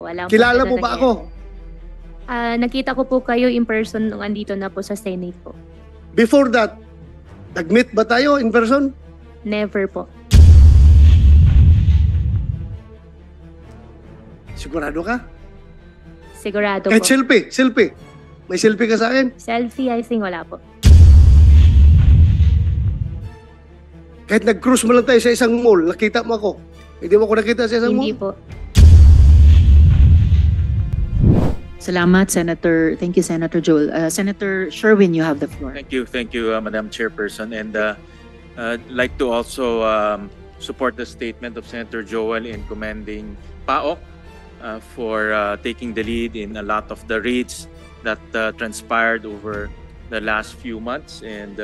Wala po Kilala ganun mo ba ako? nangyari. Nakita ko po kayo in person nung andito na po sa Senate po. Before that, nag-meet ba tayo in person? Never po. Sigurado ka? Sigurado Kahit po. selfie. May selfie ka sa akin? Selfie, I think wala po. Kahit nag-cruise mo lang tayo sa isang mall, nakita mo ako. Hindi mo ako nakita sa isang Hindi mall? po. Salamat, Senator. Thank you, Senator Joel. Senator Sherwin, you have the floor. Thank you, Madam Chairperson. And I'd like to also support the statement of Senator Joel in commending PAOK for taking the lead in a lot of the raids that transpired over the last few months. And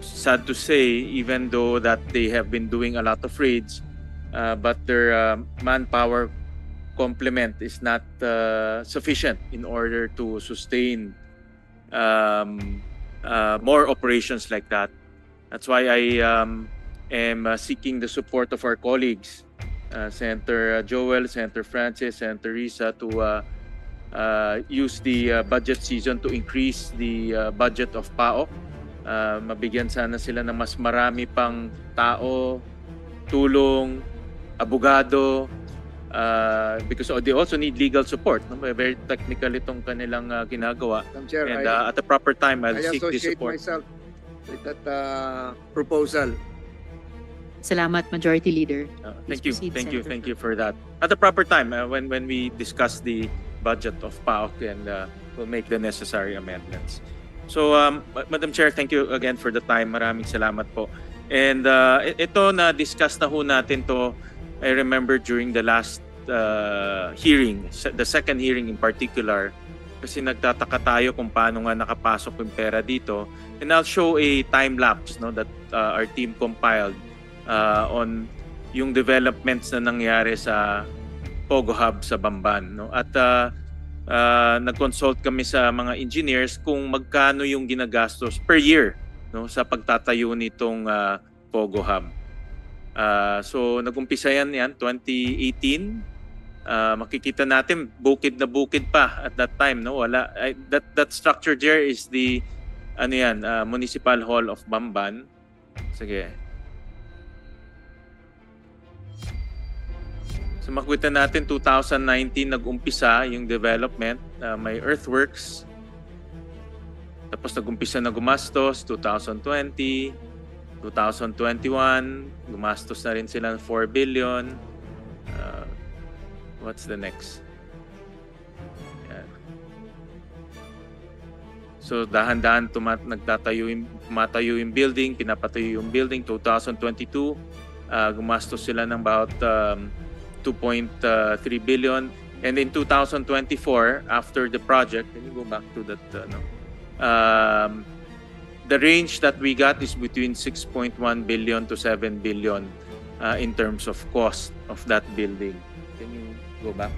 sad to say, even though that they have been doing a lot of raids, but their manpower complement is not sufficient in order to sustain more operations like that. That's why I am seeking the support of our colleagues, Senator Joel, Senator Francis, Senator Risa, to use the budget season to increase the budget of PAOK. Mabigyan sana sila ng mas marami pang tao, tulong, abogado, because they also need legal support. No? Very technical itong kanilang ginagawa. Madam Chair, And at the proper time, I'll I seek the associate support. myself with that proposal. Salamat, Majority Leader. Thank Please you, proceed, Senator. thank you for that. At the proper time, when we discuss the budget of PAOK, and we'll make the necessary amendments. So, Madam Chair, thank you again for the time. Maraming salamat po. And ito na-discuss na ho natin to, I remember during the last hearing, the second hearing in particular, kasi nagtataka tayo kung paano nga nakapasok yung pera dito. And I'll show a time lapse, no, that our team compiled on yung developments na nangyari sa Pogo Hub sa Bamban, no? At nag-consult kami sa mga engineers kung magkano yung ginagastos per year, no, sa pagtatayo nitong Pogo Hub. So nag-umpisa yan 2018. Makikita natin bukid na bukid pa at that time, no? Wala that structure there is the Municipal Hall of Bamban. Sige. So makikita natin 2019 nag-umpisa yung development, may earthworks. Tapos nag-umpisa na gumastos 2020, 2021, gumastos na rin sila ng 4 billion. What's the next? Yan. So dahan-dahan tumatayo yung building, pinapatayo yung building. 2022, gumastos sila ng about 2.3 billion. And in 2024, after the project, can you go back to that? The range that we got is between 6.1 billion to 7 billion in terms of cost of that building. Can you go back?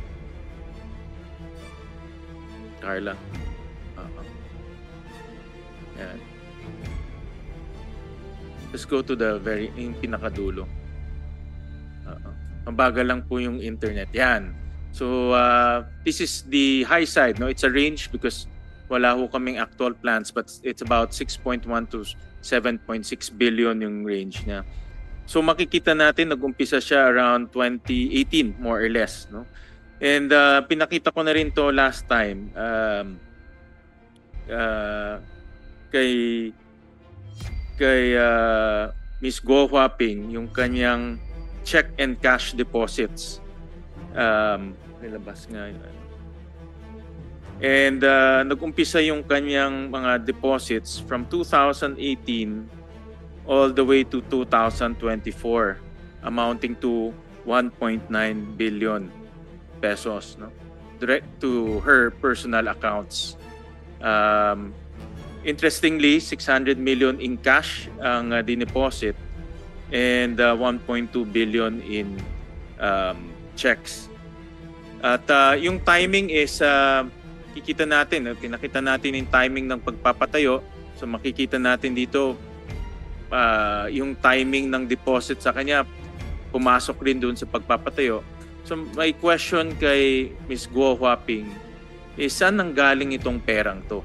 Carla. Yan. Let's go to the yung pinakadulo. Mabagal lang po yung internet. Yan. So, this is the high side. No? It's a range because wala ho kaming actual plans, but it's about 6.1 to 7.6 billion yung range niya. So, makikita natin, nag-umpisa siya around 2018, more or less. No? And pinakita ko na rin to last time kay Ms. Go Huaping, yung kanyang check and cash deposits. Nilabas nga yun. And nag-umpisa yung kanyang mga deposits from 2018 all the way to 2024, amounting to 1.9 billion pesos, no? Direct to her personal accounts. Interestingly, 600 million in cash ang dineposit and 1.2 billion in checks. At yung timing is kikita natin, pinakita natin yung timing ng pagpapatayo. So makikita natin dito yung timing ng deposit sa kanya pumasok rin doon sa pagpapatayo. So my question kay Ms. Guo Huaping is saan nanggaling itong perang to?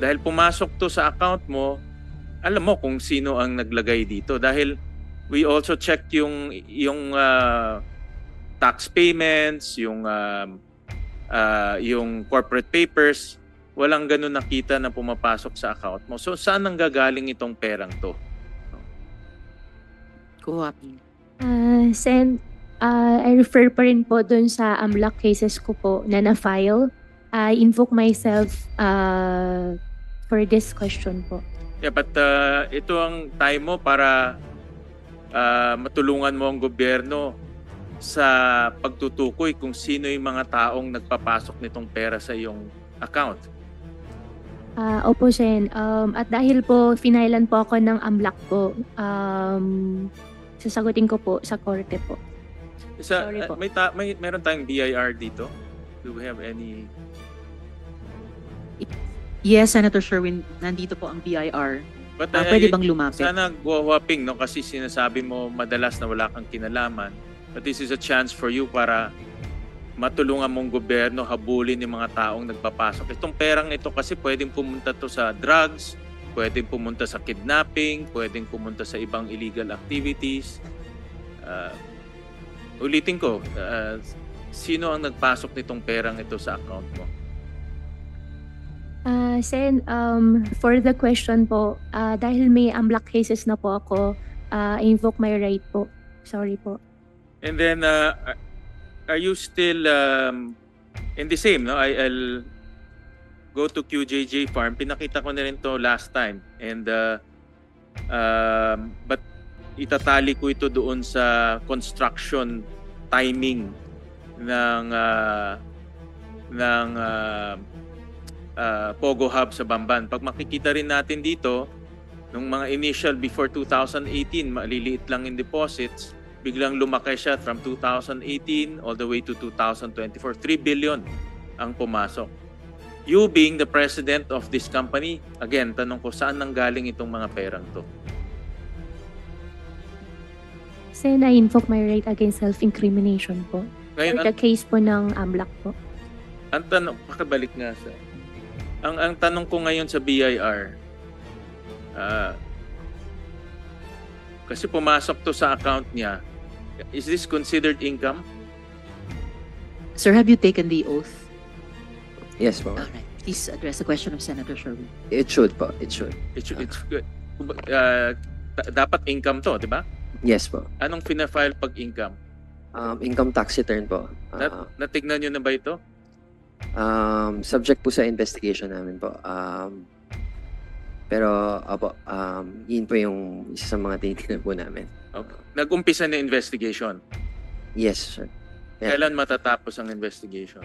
Dahil pumasok to sa account mo, alam mo kung sino ang naglagay dito. Dahil we also checked yung tax payments, yung corporate papers. Walang ganun nakita na pumapasok sa account mo. So saan nanggagaling itong perang to? Kuwaping. Sen, I refer pa rin po dun sa AMLAC cases ko po na na-file. I invoke myself for this question po. Yeah, but ito ang time mo para matulungan mo ang gobyerno sa pagtutukoy kung sino yung mga taong nagpapasok nitong pera sa iyong account. Opo, Sen. At dahil po, finailan po ako ng AMLAC po, sasagutin ko po sa korte po. Sorry po. Meron tayong BIR dito? Do we have any? Yes, Senator Sherwin, nandito po ang BIR. But Pwede bang lumapit? Sana guwaping, no? Kasi sinasabi mo madalas na wala kang kinalaman. But this is a chance for you para matulungan mong gobyerno habulin yung mga taong nagpapasok. Itong perang ito kasi pwedeng pumunta to sa drugs, pwedeng pumunta sa kidnapping, pwedeng pumunta sa ibang illegal activities. Ulitin ko, sino ang nagpasok nitong perang ito sa account mo? Sen, for the question po, dahil may AMLAC cases na po ako, I invoke my right po. Sorry po. And then, are you still in the same, no? I'll go to QJJ Farm. Pinakita ko na rin to last time. And, but itatali ko ito doon sa construction timing ng Pogo Hub sa Bamban. Pag makikita rin natin dito, nung mga initial before 2018, maliliit lang in deposits, biglang lumaki siya from 2018 all the way to 2024. 3 billion ang pumasok. You being the president of this company, again, tanong ko, saan nanggaling itong mga perang to? Sen, I invoke my right against self-incrimination po. Ngayon, For the case po ng AMLAC po. ang tanong, pakibalik nga sa... Ang tanong ko ngayon sa BIR, kasi pumasok to sa account niya, is this considered income? Sir, have you taken the oath? Yes po. Alright. Please address the question of Senator Sherwin. It should po. It should. It's good. Dapat income to, di ba? Yes po. Anong fina-file pag income? Income tax return po. Natignan nyo na ba ito? Subject po sa investigation namin po. Pero opo, yun po yung isa sa mga tinitingnan po namin. Okay. Nag-umpisa na investigation. Yes, sir. Yeah. Kailan matatapos ang investigation?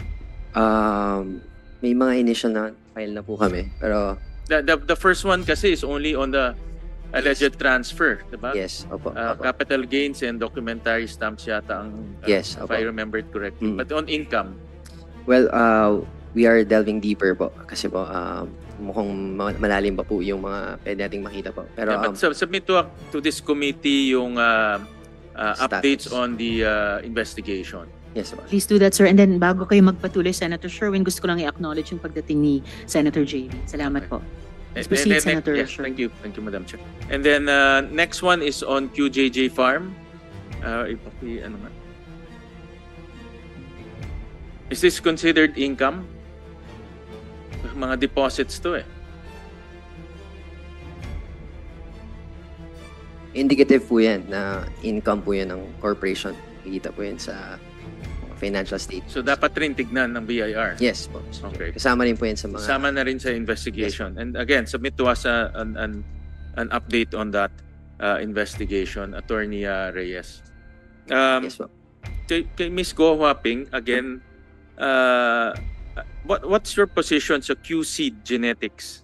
May mga initial na file na po kami. Pero The first one kasi is only on the alleged transfer, diba? yes, opo. Capital gains and documentary stamps yata ang, Yes, if opo. I remember it correctly. Mm. But on income, Well, we are delving deeper po. Kasi po, mukhang malalim pa po yung mga pwede nating makita po. Pero yeah, but submit to this committee yung updates Status. on the investigation. yes po. Please do that, sir. And then, bago kayo magpatuloy, Senator Sherwin, gusto ko lang i-acknowledge yung pagdating ni Senator JV. Salamat po. Please proceed, Senator Yes, Sherwin. thank you, Madam Chair. And then next one is on QJJ Farm. Ano nga? Is this considered income? Mga deposits to eh. Indicative po yan na income po yan ng corporation. Kikita po yan sa financial statement. So dapat rin tignan ng BIR. Yes po. Okay. Kasama rin po yan sa mga... Sama na rin sa investigation. And again, submit to us an update on that investigation, Attorney Reyes. Yes po. Kay Ms. Go Huaping, again, what's your position sa QC Genetics?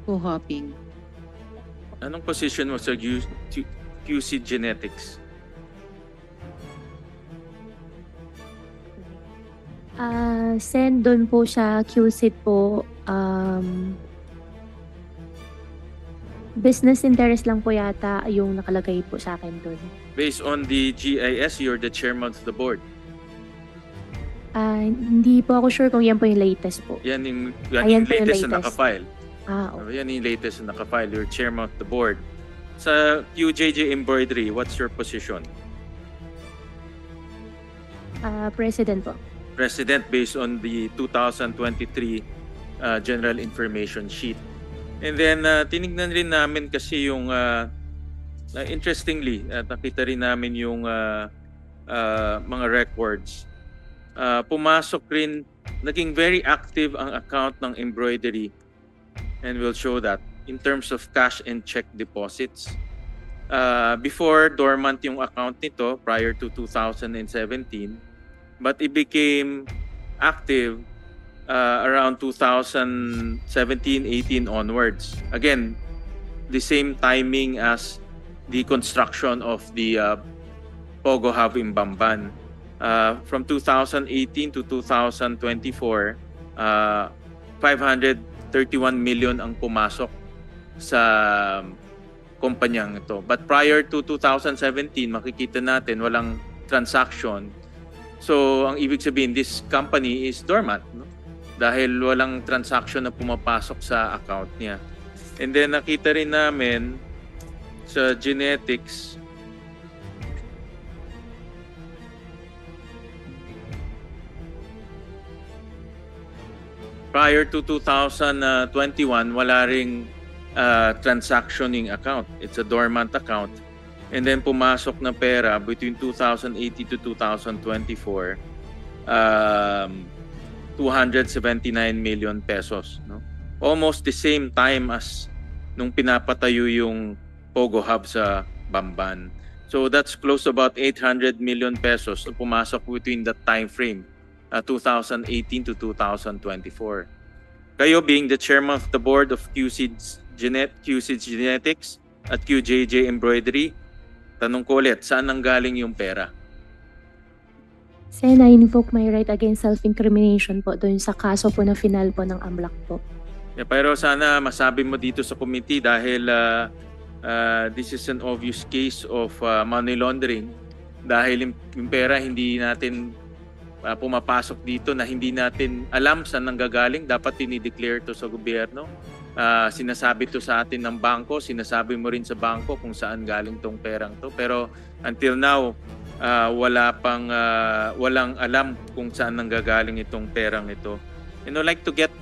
Co-hopping. Anong position mo sa QC Genetics? Sen, doon po sa QCIT po, business interest lang po yata yung nakalagay po sa akin doon. Based on the GIS, you're the chairman of the board. Hindi po ako sure kung yan po yung latest po. Yan yung Ayan po yung latest na latest. nakafile. Okay. Yan yung latest na nakafile. You're chairman of the board. Sa QJJ Embroidery, what's your position? President po. President based on the 2023 General Information Sheet. And then tinignan rin namin kasi yung interestingly, nakita rin namin yung mga records. Pumasok rin, naging very active ang account ng embroidery, and we'll show that in terms of cash and check deposits. Before, dormant yung account nito prior to 2017, but it became active around 2017-18 onwards. Again, the same timing as the construction of the Pogo Hub in Bamban. From 2018 to 2024, 531 million ang pumasok sa kumpanyang ito. But prior to 2017, makikita natin walang transaction. So, ang ibig sabihin, this company is dormant, no? Dahil walang transaction na pumapasok sa account niya. And then, nakita rin namin sa genetics, prior to 2021, wala ring transactioning account. It's a dormant account. And then pumasok na pera between 2018 to 2024, 279 million pesos. No? Almost the same time as nung pinapatayo yung Pogo Hub sa Bamban. So that's close to about 800 million pesos na pumasok between that time frame, 2018 to 2024. Kayo being the chairman of the board of QCID's Genetics at QJJ Embroidery, tanong ko ulit, saan nanggaling yung pera? Sen, I invoke my right against self-incrimination po doon sa kaso po na final po ng AMLAC po. Yeah, pero sana masabi mo dito sa committee dahil this is an obvious case of money laundering. Dahil yung pera hindi natin pumapasok dito na hindi natin alam saan nanggagaling, dapat dinideclare to sa gobyerno. Sinasabi to sa atin ng bangko, sinasabi mo rin sa bangko kung saan galing tong perang to. Pero until now, walang alam kung saan nanggagaling itong perang ito. And I'd like to get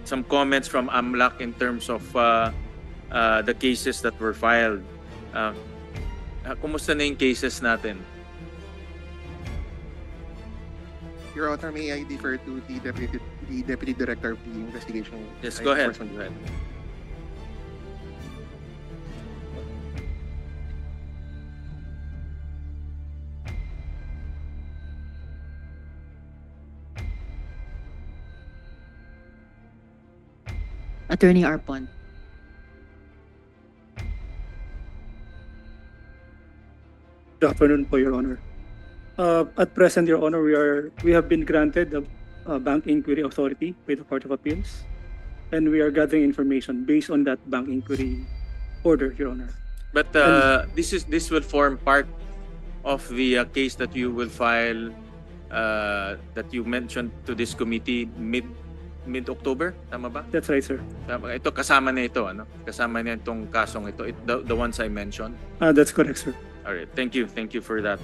some comments from AMLAC in terms of the cases that were filed. Kumusta na yung cases natin? Your Honor, may I defer to the Deputy Director of the Investigation? Yes, go ahead. Go ahead. Attorney Arpon. Good afternoon po, Your Honor. At present, Your Honor, we have been granted a bank inquiry authority by the Court of Appeals, and we are gathering information based on that bank inquiry order, Your Honor. But this will form part of the case that you will file that you mentioned to this committee mid-October, tama ba? That's right, sir. Tama, ito kasama na ito, ano? Kasama na itong kasong ito, the ones I mentioned. That's correct, sir. All right, thank you for that.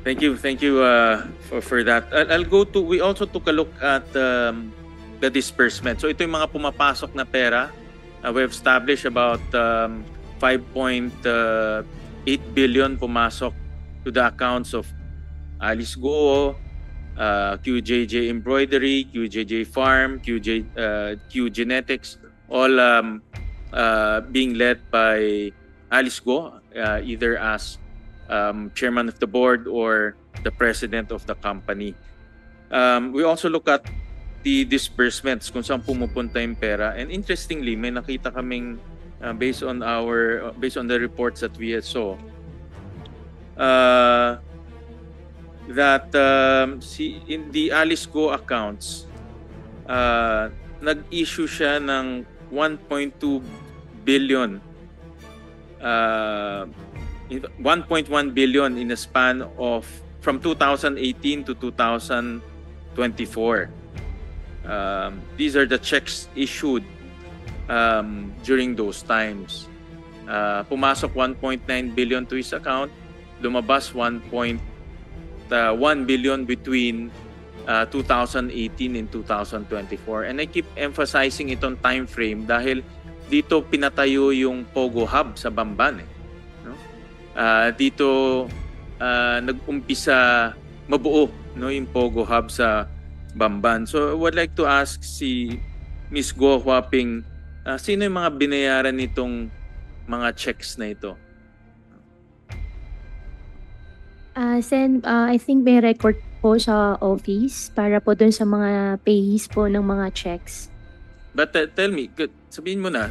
Thank you for that. We also took a look at the disbursement. So ito yung mga pumapasok na pera. We have established about 5.8 billion pumasok to the accounts of Alice Guo, QJJ Embroidery, QJJ Farm, Q Genetics, all being led by Alice Go, either as chairman of the board or the president of the company. We also look at the disbursements, kung saan pumupunta yung pera. And interestingly, may nakita kaming based on the reports that we saw, that in the Alice Go accounts, nag-issue siya ng 1.2 billion, 1.1 billion in a span of from 2018 to 2024. These are the checks issued during those times. Pumasok 1.9 billion to his account, lumabas 1.1 billion between 2018 and 2024. And I keep emphasizing itong time frame dahil dito pinatayo yung Pogo Hub sa Bamban. No? Dito nag-umpisa mabuo, no, yung Pogo Hub sa Bamban. So I would like to ask si Ms. Go Huaping, sino yung mga binayaran nitong mga checks na ito? Sen, I think may record po sa office para po dun sa mga payees po ng mga checks. But tell me, sabihin mo na,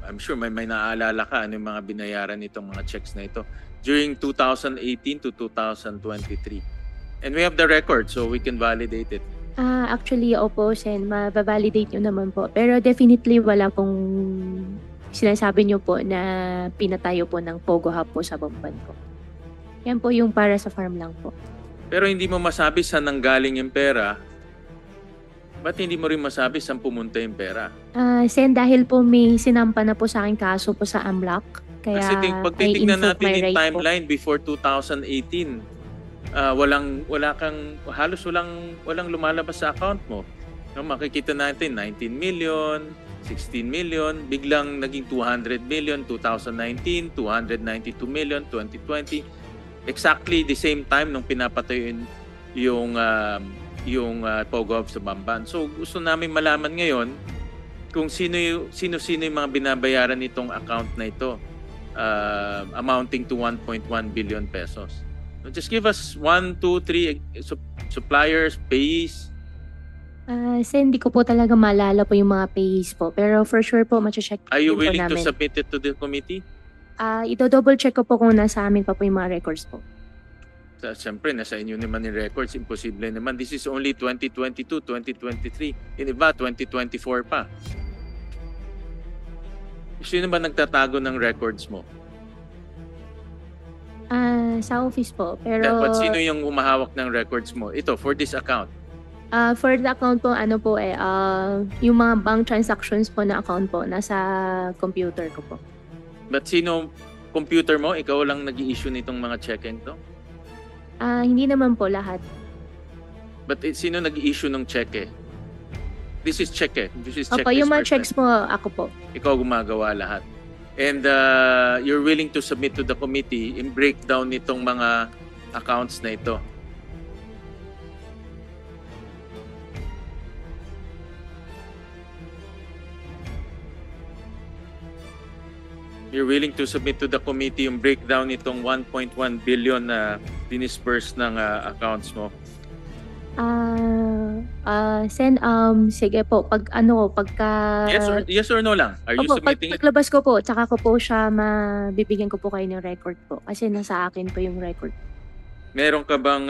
I'm sure may naaalala ka ano yung mga binayaran nitong mga checks na ito during 2018 to 2023. And we have the record so we can validate it. Actually, opo, Sen, mababalidate nyo naman po. Pero definitely wala pong sinasabi nyo po na pinatayo po ng Pogo Hub po sa Bamban po. Yan po yung para sa farm lang po. Pero hindi mo masabi saan nanggaling yung pera. Ba't hindi mo rin masabi saan pumunta yung pera? Sen, dahil po may sinampa na po sa aking kaso po sa AMLAC. Kaya kasi pag titignan I invoke natin my yung right timeline po. Before 2018, halos walang lumalabas sa account mo. No, makikita natin 19 million, 16 million, biglang naging 200 million, 2019, 292 million, 2020. Exactly the same time nung pinapatayo yung Pogo Hub sa Bamban. So gusto namin malaman ngayon kung sino yung mga binabayaran nitong account na ito, amounting to 1.1 billion pesos. So just give us 1, 2, 3 suppliers, payees. Sen, hindi ko po talaga maalala po yung mga payees po. Pero for sure po, mache-check Are you po willing to namin. submit it to the committee? Ito-double check ko po kung nasa amin pa po yung mga records po. Siyempre, nasa inyo naman yung records. Imposible naman. This is only 2022, 2023. Yung iba, 2024 pa. Sino ba nagtatago ng records mo? Sa office po. Pero But sino yung humahawak ng records mo? Ito, for this account. for the account po, yung mga bank transactions po na account po, nasa computer ko po. But sino computer mo? Ikaw lang nag-i-issue nitong mga check-in to? Hindi naman po lahat. But sino nag-i-issue ng check eh? This is check eh. This is check Opo, yung mga disbursement. checks po, ako po. Ikaw gumagawa lahat. And you're willing to submit to the committee in breakdown nitong mga accounts na ito. You're willing to submit to the committee yung breakdown nitong 1.1 billion na dinisburse ng accounts mo? Sen, sige po, pagka... Yes or no lang? Are you Opo, submitting it? paglabas ko po, tsaka ko po siya mabibigyan ko po kayo ng record po. Kasi nasa akin po yung record. Meron ka bang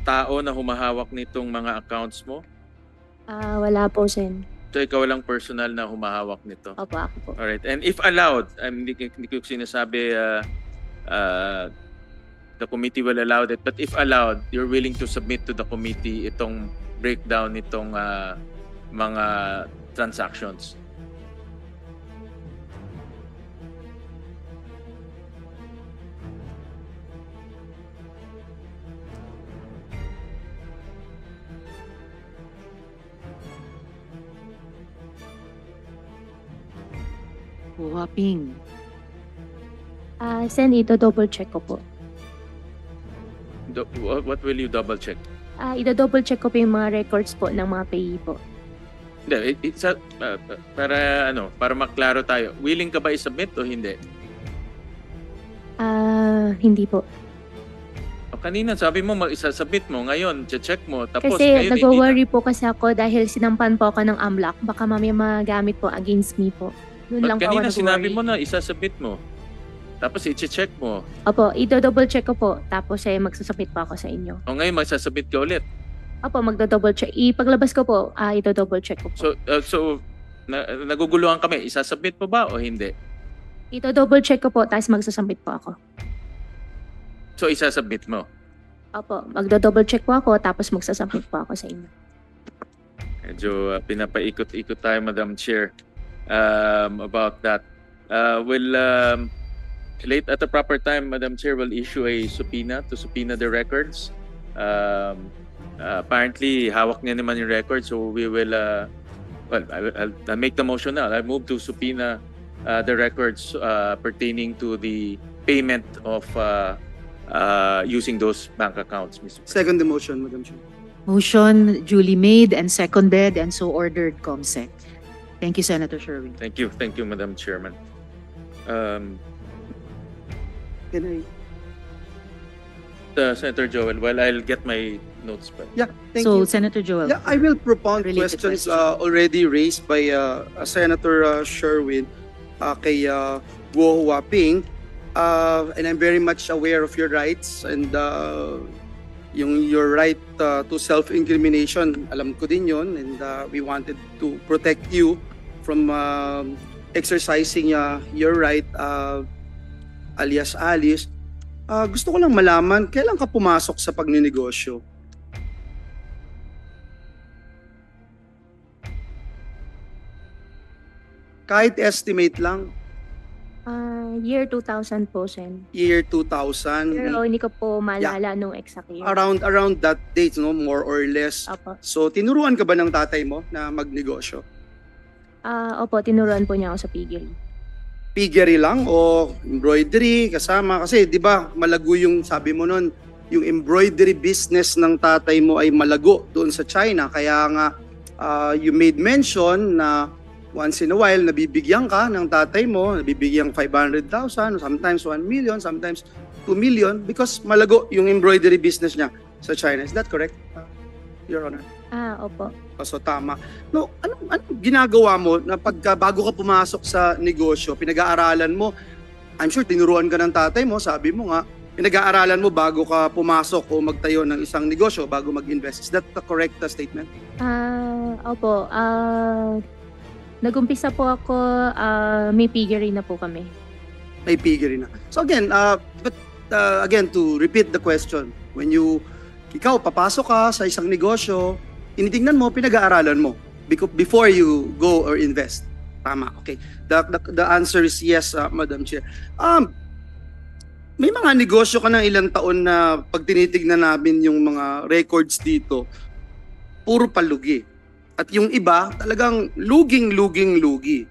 tao na humahawak nitong mga accounts mo? Wala po, Sen. So ikaw lang personal na humahawak nito? Opo, ako po. Alright. And if allowed, hindi ko sinasabi the committee will allow it, but if allowed, you're willing to submit to the committee itong breakdown nitong mga transactions? Huaping. Sen, ito double check ko po. What will you double check? Ida-double check ko po yung mga records po ng mga payee po. Hindi, para maklaro tayo, willing ka ba i-submit o hindi? Hindi po. O, kanina sabi mo mag-isasubmit mo, ngayon check mo, tapos Kasi ngayon nag-worry po kasi ako dahil sinampan po ako ng AMLAC. Baka mamaya magamit po against me po. Doon lang Ba't po ako kanina sinabi nag-worry. mo na isasubmit mo? Tapos i-check mo. Opo, ida-double check ko po. Tapos magsasubmit po ako sa inyo. O ngayon magsasubmit ka ulit. Opo, magdo-double check. Ipaglabas ko po, ida-double check ko po. So naguguluhan kami, isasubmit mo ba o hindi? Ida-double check ko po, tapos magsasubmit po ako. So isasubmit mo. Opo, magdo-double check po ako, tapos magsasubmit po ako sa inyo. Medyo pinapaikot-ikot tayo, Madam Chair, about that. Late at the proper time, Madam Chair will issue a subpoena to subpoena the records. Apparently, hawak niya naman yung records, so we will, I'll make the motion now. I'll move to subpoena the records pertaining to the payment of using those bank accounts, Mr. President. Second the motion, Madam Chair. Motion duly made and seconded and so ordered, COMSEC. Thank you, Senator Sherwin. Thank you, Madam Chairman. Can I? Senator Joel, well, I'll get my notes back. Yeah, thank So, you. Senator Joel. Yeah, I will propound Related questions question. already raised by Senator Sherwin kay Guo Huaping. And I'm very much aware of your rights and your right to self-incrimination. Alam ko din yun, and we wanted to protect you from exercising your right, alias Alice. Gusto ko lang malaman, kailan ka pumasok sa pagninegosyo? Kahit estimate lang, Year 2000 po, Sen. year 2000, Pero hindi ko po maalala nung exact year. around that date, no, more or less. Opo. So, tinuruan ka ba ng tatay mo na magnegosyo? Opo, tinuruan po niya ako sa piggery. Piggery lang o embroidery kasama? Kasi, di ba, malago yung, sabi mo nun, yung embroidery business ng tatay mo ay malago doon sa China. Kaya nga, you made mention na once in a while, nabibigyan ka ng tatay mo, nabibigyan 500,000, sometimes 1 million, sometimes 2 million, because malago yung embroidery business niya sa China. Is that correct, Your Honor? Opo. So, tama. No, anong ginagawa mo na bago ka pumasok sa negosyo, pinag-aaralan mo, I'm sure tinuruan ka ng tatay mo, sabi mo nga, pinag-aaralan mo bago ka pumasok o magtayo ng isang negosyo, bago mag-invest. Is that the correct statement? Opo. Nagumpisa po ako, may piggery na po kami. May piggery na. So again, again, to repeat the question, when ikaw papasok ka sa isang negosyo, tinitingnan mo, pinag-aaralan mo before you go or invest. Tama, okay. The answer is yes, Madam Chair. May mga negosyo ka ng ilang taon na pag tinitignan namin yung mga records dito, puro palugi. At yung iba, talagang lugi.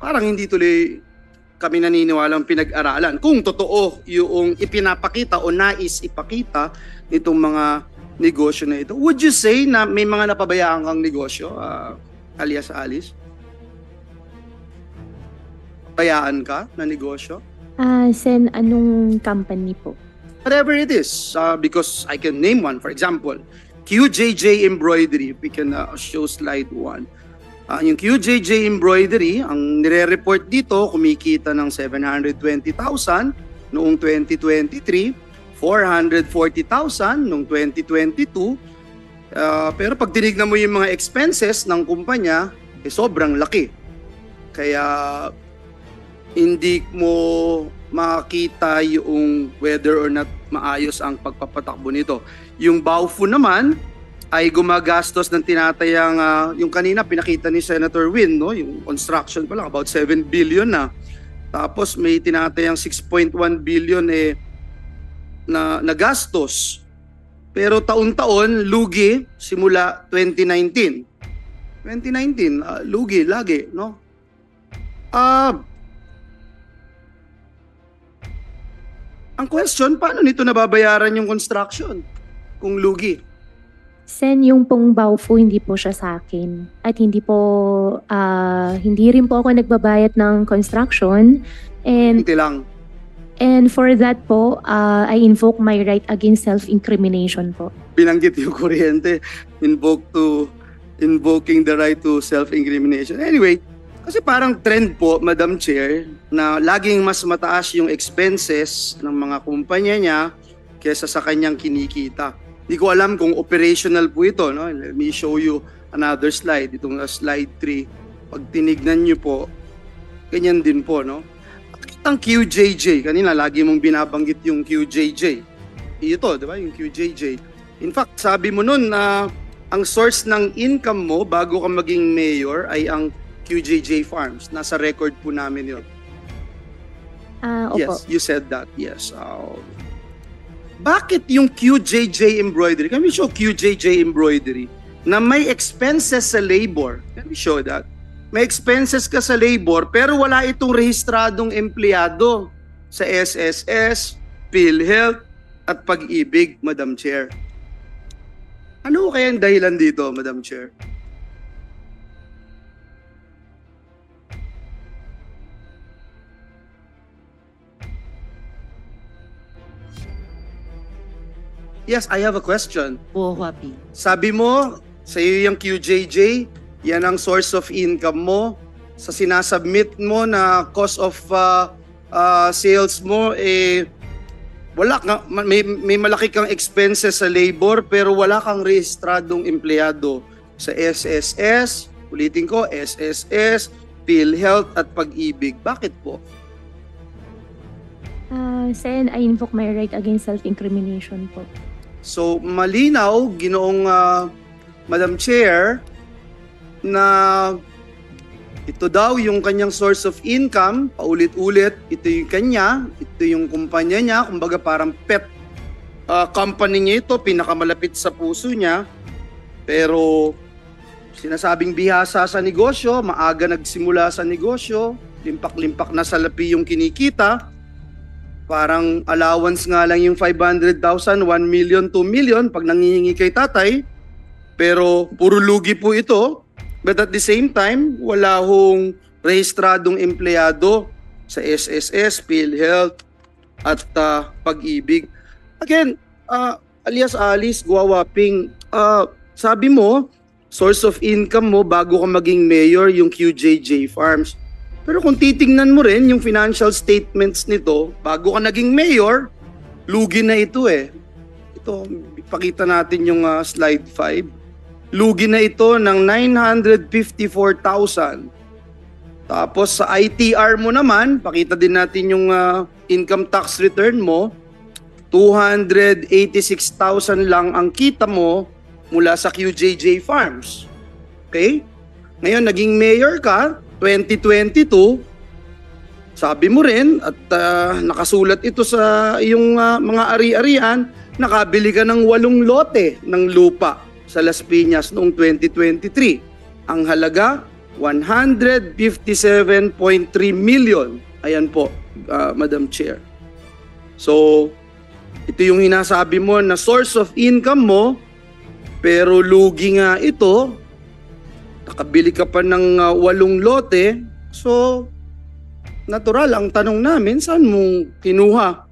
Parang hindi tuloy kami naniniwalang pinag-aralan. Kung totoo yung ipinapakita o nais ipakita nitong mga negosyo na ito. Would you say na may mga napabayaan kang negosyo, alias Alice? Bayaan ka na negosyo? Sen, anong company po? Whatever it is, because I can name one. For example, QJJ Embroidery. We can show slide 1. Yung QJJ Embroidery, ang nire-report dito, kumikita ng 720,000 noong 2023, 440,000 noong 2022. Pero pag tinignan mo yung mga expenses ng kumpanya, sobrang laki. Kaya hindi mo makita yung whether or not maayos ang pagpapatakbo nito. Yung Baofu naman ay gumagastos ng tinatayang yung kanina pinakita ni Senator Win, no, yung construction pa lang about 7 billion na. Tapos may tinatayang 6.1 billion na gastos. Pero taon-taon lugi simula 2019. Lugi lagi, no? Ang question, paano nito nababayaran yung construction kung lugi? Sen, yung pong Baofu, hindi po siya sa akin. At hindi rin po ako nagbabayad ng construction. Hindi lang. And for that po, I invoke my right against self-incrimination po. Binanggit yung kuryente, invoking the right to self-incrimination. Anyway, kasi parang trend po, Madam Chair, na laging mas mataas yung expenses ng mga kumpanya niya kesa sa kanyang kinikita. Hindi ko alam kung operational po ito. No? Let me show you another slide. Itong slide 3. Pag tinignan niyo po, ganyan din po. No? Ang QJJ, kanina lagi mong binabanggit yung QJJ. Ito, di ba? Yung QJJ. In fact, sabi mo nun na ang source ng income mo bago ka maging mayor ay ang QJJ Farms. Nasa record po namin yun. Opo. Yes, you said that. Yes. Bakit yung QJJ embroidery? Can we show QJJ embroidery na may expenses sa labor? Can we show that? May expenses ka sa labor pero wala itong rehistradong empleyado sa SSS, PhilHealth at Pag-ibig, Madam Chair. Ano kaya ang dahilan dito, Madam Chair? Yes, I have a question. Po, Huapi. Sabi mo, sa iyo yung QJJ, yan ang source of income mo. Sa sinasubmit mo na cost of sales mo, wala ka, may malaki kang expenses sa labor pero wala kang rehistradong empleyado sa SSS, ulitin ko, SSS, PhilHealth at Pag-ibig. Bakit po? Sen, I invoke my right against self-incrimination po. So, malinaw, Ginoong Madam Chair, na ito daw yung kanyang source of income, paulit-ulit, ito yung kanya, ito yung kumpanya niya, kumbaga parang pet company niya ito, pinakamalapit sa puso niya, pero sinasabing bihasa sa negosyo, maaga nagsimula sa negosyo, limpak-limpak na salapi yung kinikita, parang allowance nga lang yung 500,000, 1 million, 2 million pag nangihingi kay tatay, pero puro lugi po ito. But at the same time, wala hong rehistradong empleyado sa SSS, PhilHealth, at Pag-ibig. Again, alias Alice, Guawaping, sabi mo, source of income mo bago ka maging mayor, yung QJJ Farms. Pero kung titingnan mo rin yung financial statements nito, bago ka naging mayor, lugi na ito eh. Ito, ipakita natin yung slide 5. Lugi na ito ng 954,000. Tapos sa ITR mo naman, pakita din natin yung income tax return mo, 286,000 lang ang kita mo mula sa QJJ Farms. Okay? Ngayon, naging mayor ka, 2022, sabi mo rin, at nakasulat ito sa iyong mga ari-arian, nakabili ka ng 8 lote ng lupa sa Las Piñas noong 2023. Ang halaga, 157.3 million. Ayan po, Madam Chair. So, ito yung hinasabi mo na source of income mo, pero lugi nga ito, nakabili ka pa ng 8 lote, so, natural, ang tanong namin, saan mo kinuha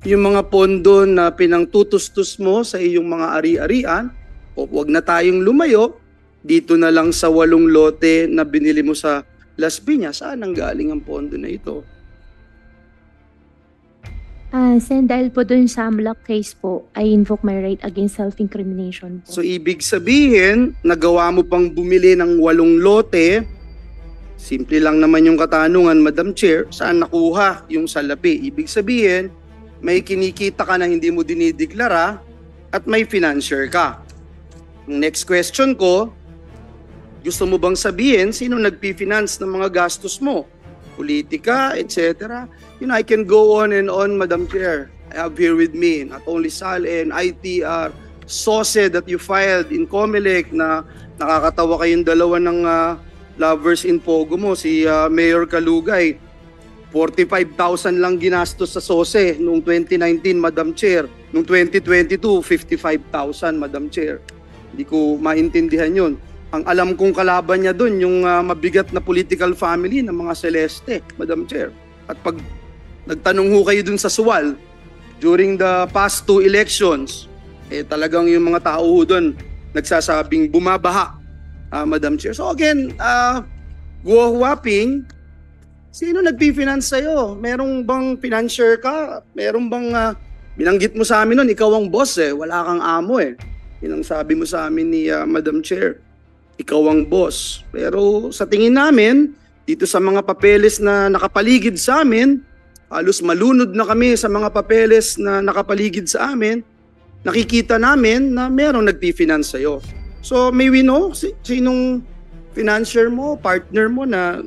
yung mga pondo na pinangtutustos mo sa iyong mga ari-arian? O wag na tayong lumayo, dito na lang sa 8 lote na binili mo sa Las Piñas, saan ang galing ang pondo na ito? Sen, dahil po dun sa AMLAC case po, I invoke my right against self-incrimination po. So ibig sabihin, nagawa mo pang bumili ng 8 lote, simple lang naman yung katanungan, Madam Chair, saan nakuha yung salapi? Ibig sabihin, may kinikita ka na hindi mo dinideklara at may financier ka. Next question ko, gusto mo bang sabihin sino nagpi-finance ng mga gastos mo? Politika, etc. You know, I can go on and on, Madam Chair. I have here with me not only SALN, ITR, SOSE that you filed in COMELEC na nakakatawa kayong dalawa ng lovers in Pogo mo, si Mayor Kalugay. 45,000 lang ginastos sa SOSE noong 2019, Madam Chair. Noong 2022, 55,000, Madam Chair. Hindi ko maintindihan yun. Ang alam kong kalaban niya doon, yung mabigat na political family ng mga Celeste, Madam Chair. At pag nagtanong ho kayo dun sa Suwal, during the past 2 elections, talagang yung mga tao ho doon nagsasabing bumabaha, Madam Chair. So again, Guo Huaping, sino nagpi-finance sa'yo? Merong bang financier ka? Merong bang, binanggit mo sa amin nun, ikaw ang boss wala kang amo Yun ang sabi mo sa amin ni Madam Chair. Ikaw ang boss. Pero sa tingin namin, dito sa mga papeles na nakapaligid sa amin, halos malunod na kami sa mga papeles na nakapaligid sa amin, nakikita namin na merong nagpi-finance sa'yo. So may we know sinong financier mo, partner mo na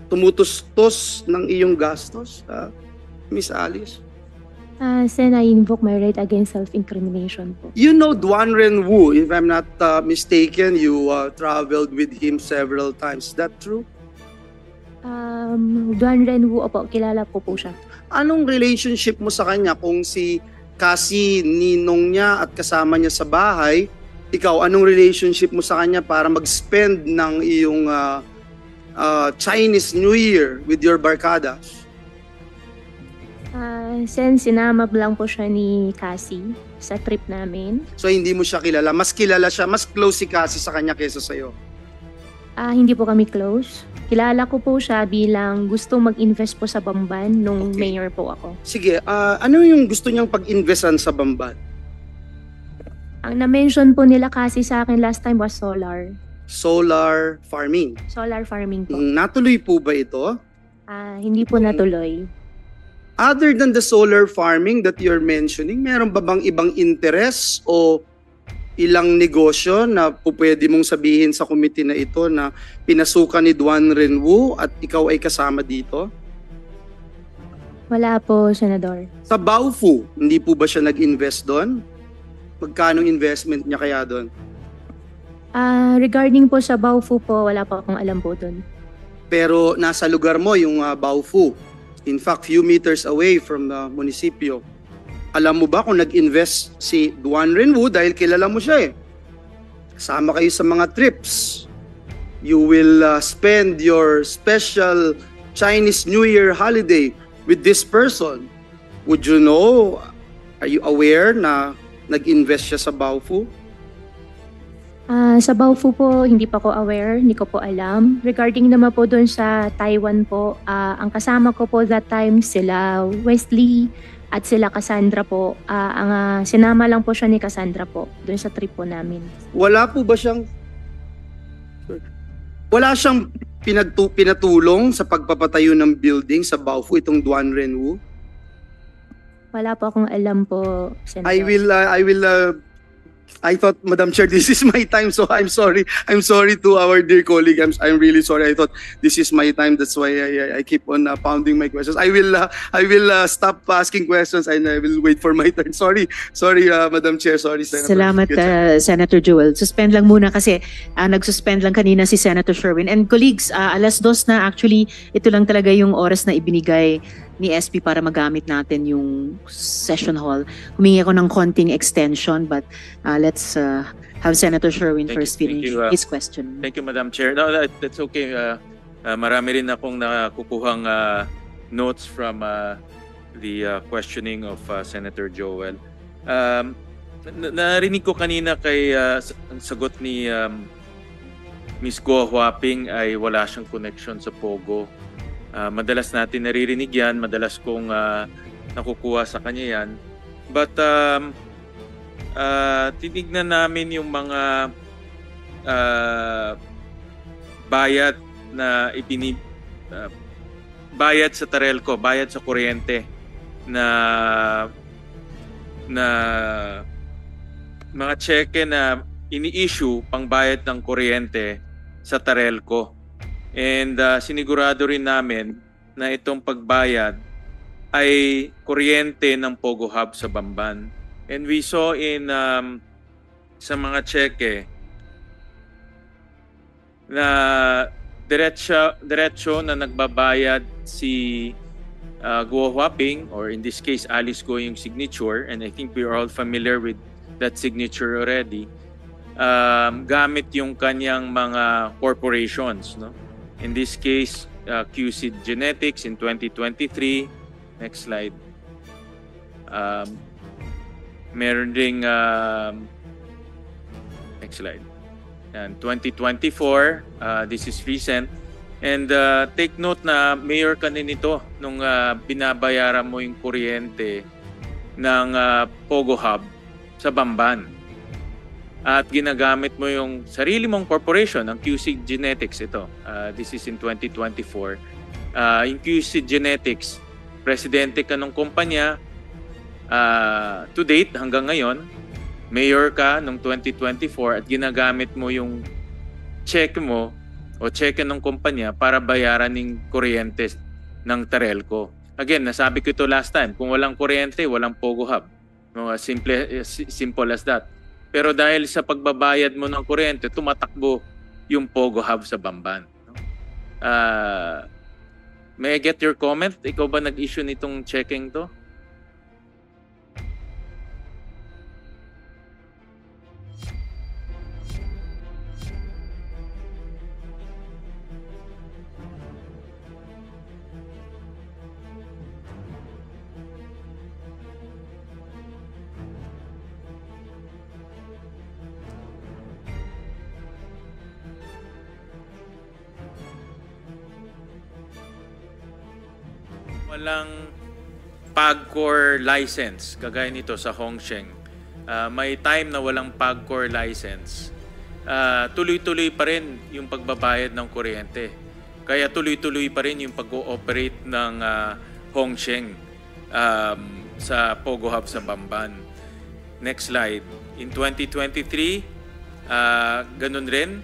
tumutustos ng iyong gastos, Miss Alice? Sen, I invoke my right against self-incrimination po. You know Duan Renwu, if I'm not mistaken, you traveled with him several times. Is that true? Duan Renwu, opo, kilala ko po siya. Anong relationship mo sa kanya kung si Cassie ninong niya at kasama niya sa bahay? Ikaw, anong relationship mo sa kanya para mag-spend ng iyong Chinese New Year with your barkadas? Sen, sinama lang po siya ni Cassie sa trip namin. So hindi mo siya kilala? Mas kilala siya, mas close si Cassie sa kanya kaysa sa'yo? Hindi po kami close. Kilala ko po siya bilang gusto mag-invest po sa Bamban nung Okay. mayor po ako. Sige, ano yung gusto niyang pag-investan sa Bamban? Ang na-mention po nila kasi sa akin last time was solar. Solar farming. Solar farming po. Natuloy po ba ito? Hindi po natuloy. Other than the solar farming that you're mentioning, meron ba bang ibang interest o ilang negosyo na pwede mong sabihin sa committee na ito na pinasukan ni Duan Renwu at ikaw ay kasama dito? Wala po, Senador. Sa Baofu, hindi po ba siya nag-invest doon? Magkano investment niya kaya doon? Regarding po sa Baofu po, wala po akong alam po dun. Pero nasa lugar mo yung Baofu. In fact, few meters away from the munisipyo. Alam mo ba kung nag-invest si Duan Renwu dahil kilala mo siya Kasama kayo sa mga trips. You will spend your special Chinese New Year holiday with this person. Would you know, are you aware na nag-invest siya sa Baofu? Sa Baofu po, hindi pa ko aware, hindi ko po alam. Regarding naman po doon sa Taiwan po, ang kasama ko po that time sila Wesley at sila Cassandra po. Sinama lang po siya ni Cassandra po doon sa trip po namin. Wala po ba siyang pinatulong sa pagpapatayo ng building sa Baofu itong Duan Renwu? Wala po akong alam po, Senator. I thought, Madam Chair, this is my time, so I'm sorry. I'm sorry to our dear colleague. I'm really sorry. I thought this is my time. That's why I keep on pounding my questions. I will stop asking questions and I will wait for my turn. Sorry, Madam Chair. Sorry, Senator. Salamat, Senator Joel. Suspend lang muna kasi nag-suspend lang kanina si Senator Sherwin. And colleagues, 2:00 na actually, ito lang talaga yung oras na ibinigay ni SP para magamit natin yung session hall. Humingi ako ng konting extension but let's have Senator Sherwin first finish his question. Thank you, Madam Chair. No, that's okay. Marami rin akong nakukuhang notes from the questioning of Senator Joel. Narinig ko kanina kay ang sagot ni Ms. Guo Huaping ay wala siyang connection sa Pogo. Madalas natin naririnig yan, madalas kong nakukuha sa kanya yan. But tinignan namin yung mga bayad na bayad sa Tarelco, bayad sa kuryente na mga cheque na ini-issue pang bayad ng kuryente sa Tarelco. And sinigurado rin namin na itong pagbayad ay kuryente ng Pogo Hub sa Bamban. And we saw in sa mga cheque na diretso na nagbabayad si Guo Huaping, or in this case Alice Guo yung signature, and I think we're all familiar with that signature already, gamit yung kanyang mga corporations, no? In this case, QC Genetics in 2023. Next slide. Meron ding next slide. And 2024, this is recent. And take note na mayor ka din ito nung binabayaran mo yung kuryente ng Pogo Hub sa Bamban. At ginagamit mo yung sarili mong corporation, ang QC Genetics ito. This is in 2024. Yung QC Genetics, presidente ka ng kumpanya, to date hanggang ngayon, mayor ka noong 2024 at ginagamit mo yung check mo o check ng kumpanya para bayaran ng kuryente ng Terelco. Again, nasabi ko ito last time, kung walang kuryente, walang Pogo Hub. Simple as that. Pero dahil sa pagbabayad mo ng kuryente, tumatakbo yung Pogo Hub sa Bamban. May I get your comment? Ikaw ba nag-issue nitong checking to? Walang PAGCOR license, kagaya nito sa Hongsheng. May time na walang PAGCOR license. Tuloy-tuloy pa rin yung pagbabayad ng kuryente. Kaya tuloy-tuloy pa rin yung pag-ooperate ng Hongsheng sa Pogo Hub sa Bamban. Next slide. In 2023, ganun rin.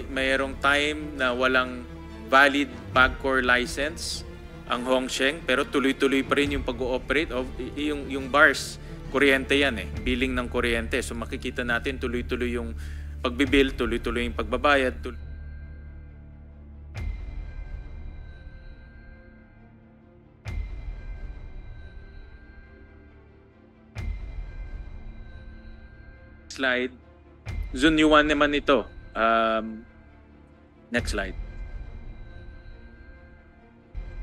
Mayroong time na walang valid PAGCOR license ang Hongsheng, pero tuloy-tuloy pa rin yung pag-ooperate of yung bars. Kuryente yan billing ng kuryente. So makikita natin tuloy-tuloy yung pagbibill, tuloy-tuloy yung pagbabayad. Slide. Zone 1 naman ito. Next slide.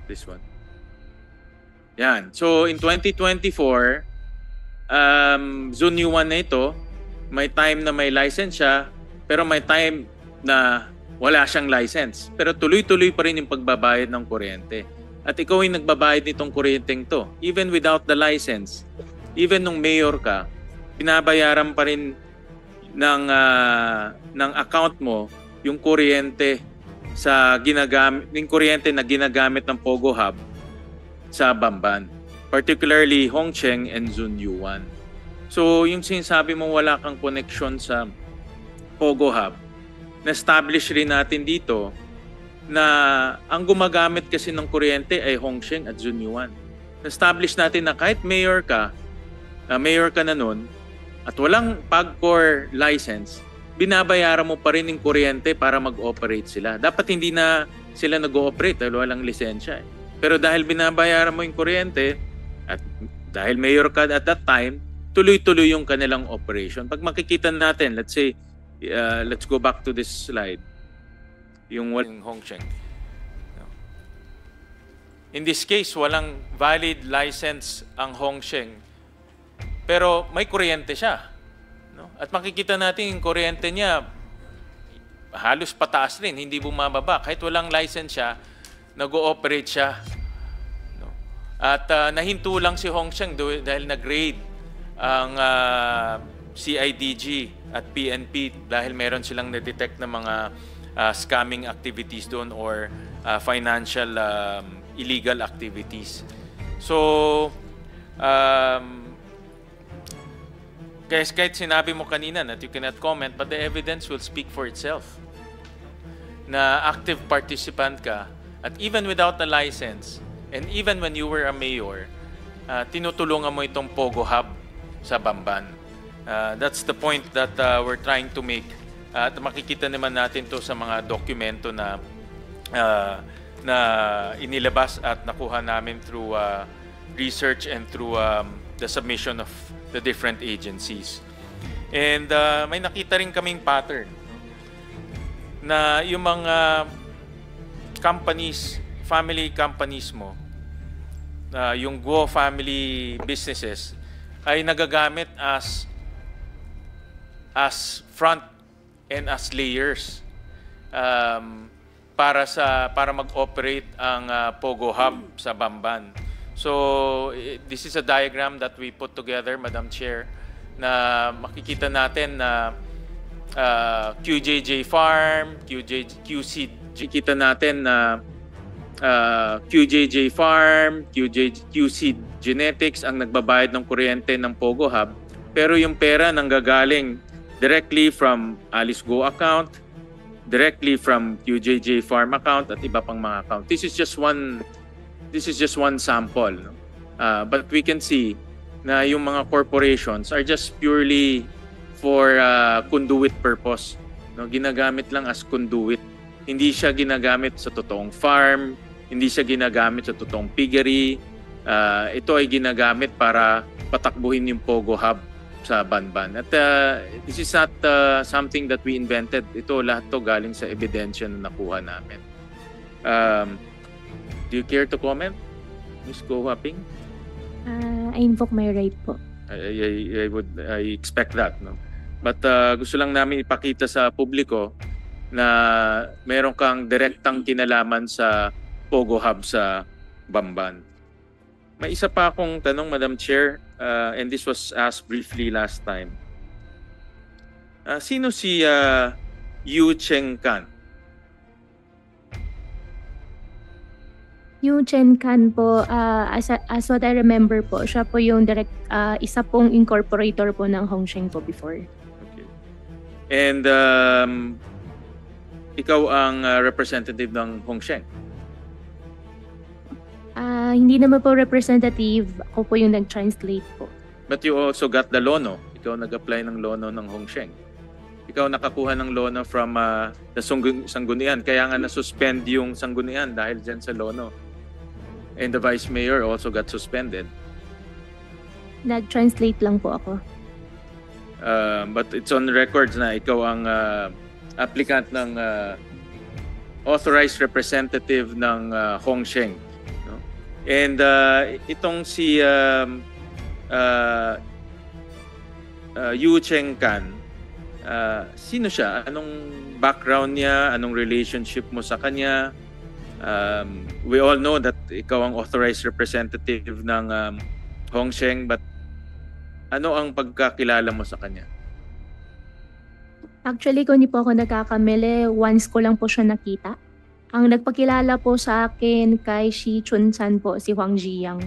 This one. Yan. So, in 2024, Zone 1 na ito, may time na may license siya, pero may time na wala siyang license. Pero tuloy-tuloy pa rin yung pagbabayad ng kuryente. At ikaw yung nagbabayad nitong kuryenteng to. Even without the license, even nung mayor ka, binabayaran pa rin ng account mo yung kuryente sa yung kuryente na ginagamit ng Pogo Hub sa Bamban, particularly Hongsheng and Zone 1. So yung sinasabi mo wala kang connection sa Pogo Hub, na-establish rin natin dito na ang gumagamit kasi ng kuryente ay Hongsheng at Zone 1. Na-establish natin na kahit mayor ka na nun at walang PAGCOR license, binabayaran mo pa rin yung kuryente para mag-operate sila. Dapat hindi na sila nag-ooperate dahil walang lisensya. Pero dahil binabayaran mo yung kuryente at dahil mayor ka at that time, tuloy-tuloy yung kanilang operation. Pag makikita natin, let's say, let's go back to this slide. Yung Hongsheng. In this case, walang valid license ang Hongsheng. Pero may kuryente siya. At makikita natin yung kuryente niya halos pataas rin, hindi bumababa. Kahit walang license siya, nag-ooperate siya. At nahinto lang si Hongsheng dahil nag-raid ang CIDG at PNP dahil meron silang na-detect na mga scamming activities doon or financial illegal activities. So, guys, kahit sinabi mo kanina that you cannot comment, but the evidence will speak for itself. Na active participant ka, at even without a license, and even when you were a mayor, tinutulungan mo itong Pogo Hub sa Bamban. That's the point that we're trying to make. At makikita naman natin to sa mga dokumento na na inilabas at nakuha namin through research and through the submission of the different agencies. And may nakita rin kaming pattern na yung mga companies, family companies mo, yung Guo family businesses ay nagagamit as front and as layers para mag-operate ang Pogo Hub sa Bamban. So this is a diagram that we put together, Madam Chair, na makikita natin na QJJ Farm, QC Farm, QC Genetics ang nagbabayad ng kuryente ng Pogo Hub, pero yung pera nanggagaling directly from Alice Go account, directly from QJJ Farm account at iba pang mga account. This is just one sample, no? But we can see na yung mga corporations are just purely for conduit purpose, no? Ginagamit lang as conduit. Hindi siya ginagamit sa totoong farm, hindi siya ginagamit sa totoong piggery. Ito ay ginagamit para patakbuhin yung Pogo Hub sa Banban. At this is not something that we invented. Ito lahat to galing sa ebidensya na nakuha namin. Do you care to comment, Ms. Go Huaping? I invoke my right po. I expect that, no? But gusto lang namin ipakita sa publiko na meron kang direktang kinalaman sa Pogo Hub sa Bamban. May isa pa akong tanong, Madam Chair, and this was asked briefly last time. Sino si Yu Cheng Kan? Yu Chen Kan po, as what I remember po, siya po yung isa pong incorporator po ng Hongsheng po before. Okay. And ikaw ang representative ng Hongsheng? Hindi naman po representative, ako po yung nag-translate po. But you also got the lono. Ikaw nag-apply ng lono ng Hongsheng. Ikaw nakakuha ng lono from the Sanggunian. Kaya nga na-suspend yung Sanggunian dahil dyan sa lono. And the Vice Mayor also got suspended. Nag-translate lang po ako. But it's on records na ikaw ang applicant ng authorized representative ng Hongsheng. No? And itong si Yu Cheng Kan, sino siya? Anong background niya? Anong relationship mo sa kanya? We all know that ikaw ang authorized representative ng Hongsheng, but ano ang pagkakilala mo sa kanya? Actually, kung hindi po ako nagkakamali, once ko lang po siya nakita. Ang nagpakilala po sa akin kay Shi Chun-san po, si Huang Ziyang.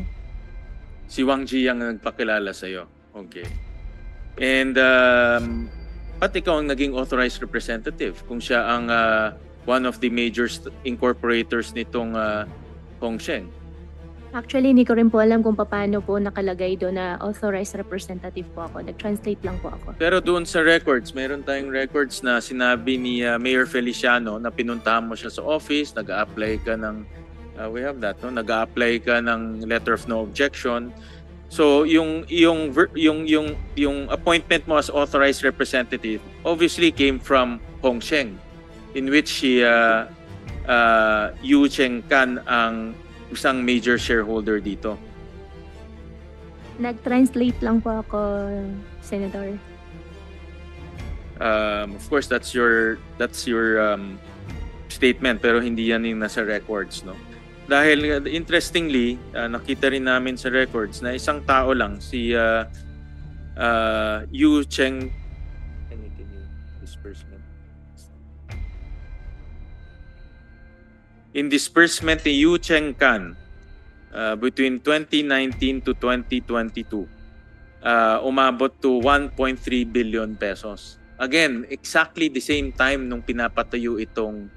Si Huang Ziyang ang nagpakilala sa'yo. Okay. And ba't ikaw ang naging authorized representative kung siya ang one of the major incorporators nitong Hongsheng? Actually, hindi ko rin po alam kung paano po nakalagay doon na authorized representative po ako. Nag-translate lang po ako. Pero doon sa records, meron tayong records na sinabi ni Mayor Feliciano na pinuntahan mo siya sa office, nag-a-apply ka ng, we have that, no? Nag-a-apply ka ng letter of no objection. So yung appointment mo as authorized representative obviously came from Hongsheng, in which Yu Cheng Kan ang isang major shareholder dito. Nag-translate lang po ako, Senator. Of course, that's your statement, pero hindi yan yung nasa records, no? Dahil interestingly, nakita rin namin sa records na isang tao lang, si Yu Cheng. Can you disbursement? In disbursement ni Yu Cheng Kan between 2019 to 2022, umabot to 1.3 billion pesos. Again, exactly the same time nung pinapatayo itong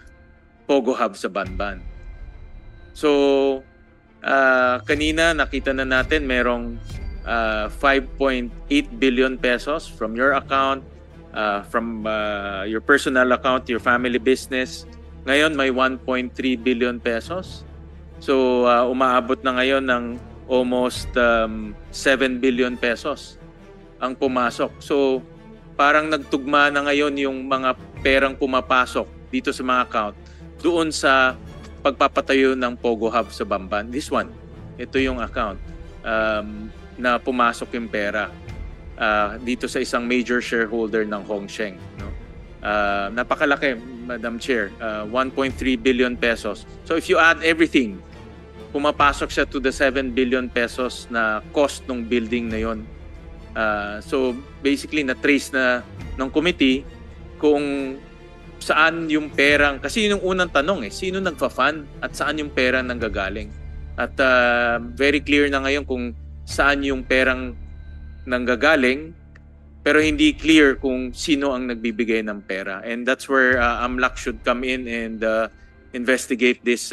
Pogo Hub sa Banban. So, kanina nakita na natin merong 5.8 billion pesos from your account, from your personal account, your family business, Ngayon may 1.3 billion pesos. So umaabot na ngayon ng almost 7 billion pesos ang pumasok. So parang nagtugma na ngayon yung mga perang pumapasok dito sa mga account doon sa pagpapatayo ng Pogo Hub sa Bamban. This one, ito yung account na pumasok yung pera dito sa isang major shareholder ng Hongsheng. No? Napakalaki, Madam Chair, 1.3 billion pesos. So if you add everything, pumapasok siya to the 7 billion pesos na cost ng building na yon. So basically na-trace na ng committee kung saan yung perang, kasi yun yung unang tanong sino nagfa-fund at saan yung pera nanggagaling. At very clear na ngayon kung saan yung perang nanggagaling, pero hindi clear kung sino ang nagbibigay ng pera. And that's where AMLAC should come in and investigate this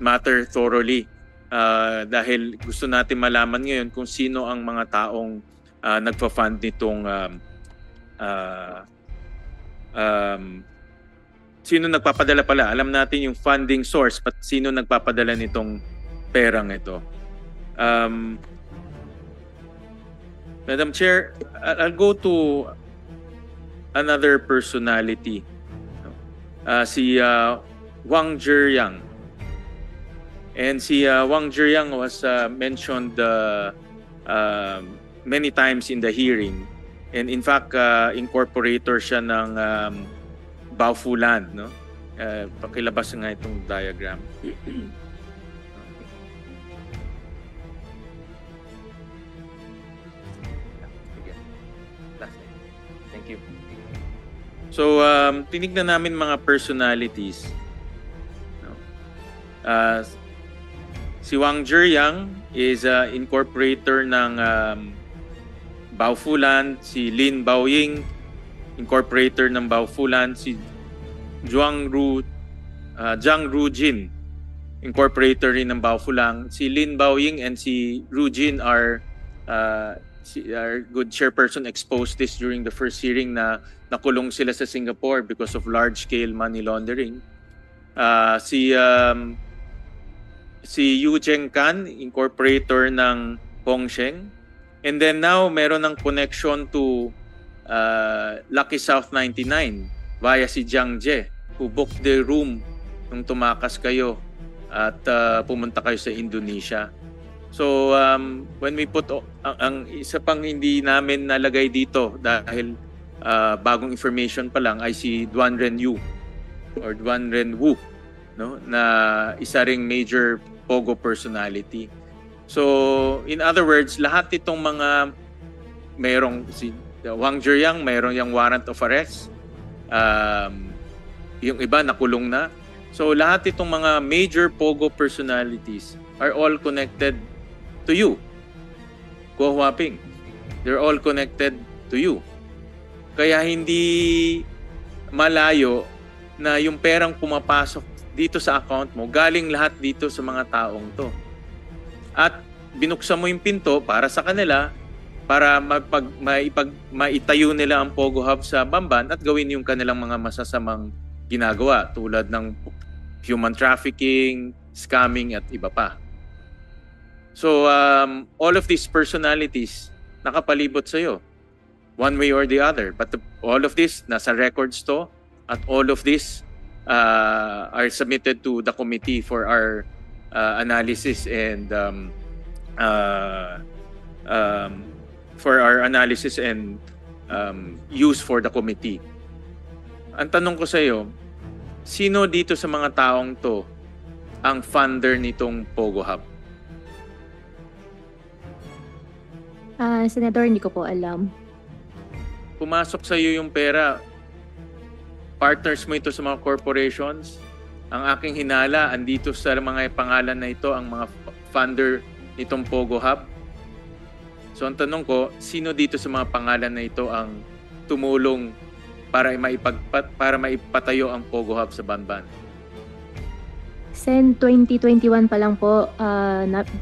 matter thoroughly. Dahil gusto natin malaman ngayon kung sino ang mga taong nagpa-fund nitong sino nagpapadala pala. Alam natin yung funding source, but sino nagpapadala nitong perang ito. Madam Chair, I'll go to another personality. Si Wang Zhiyang. And si Wang Zhiyang was mentioned many times in the hearing. And in fact, incorporator siya ng Baofu Land. No? Pakilabas nga itong diagram. Thank you. So, tinignan namin mga personalities. Si Wang Zhiyang is incorporator ng Baofu Land. Si Lin Baoying, incorporator ng Baofu Land. Si Zhang Rujin, incorporator rin ng Baofu Land. Si Lin Baoying and si Rujin are good chairperson exposed this during the first hearing na nakulong sila sa Singapore because of large-scale money laundering. Si Yu Zhengkan, incorporator ng Hongsheng. And then now, meron ng connection to Lucky South 99 via si Jiang Jie, who booked the room nung tumakas kayo at pumunta kayo sa Indonesia. So, when we put, ang isa pang hindi namin nalagay dito dahil bagong information pa lang ay si Duan Renyu or Duan Renwu, no? Na isa ring major Pogo personality. So, in other words, lahat itong mga mayroong si Wang Zhiyang, mayroong yung warrant of arrest. Yung iba nakulong na. So, lahat itong mga major Pogo personalities are all connected to you. Guo Huaping. They're all connected to you. Kaya hindi malayo na yung perang pumapasok dito sa account mo, galing lahat dito sa mga taong to. At binuksan mo yung pinto para sa kanila, para maitayo nila ang Pogo Hub sa Bamban at gawin yung kanilang mga masasamang ginagawa tulad ng human trafficking, scamming at iba pa. So, all of these personalities nakapalibot sa'yo, one way or the other. But all of this, nasa records to, at all of this are submitted to the committee for our analysis and use for the committee. Ang tanong ko sa'yo, sino dito sa mga taong to ang funder nitong Pogo Hub? Senator, hindi ko po alam. Pumasok sa iyo yung pera, partners mo ito sa mga corporations. Ang aking hinala, andito sa mga pangalan na ito, ang mga funder nitong Pogo Hub. So ang tanong ko, sino dito sa mga pangalan na ito ang tumulong para maipatayo ang Pogo Hub sa Bamban? Sen 2021 pa lang po,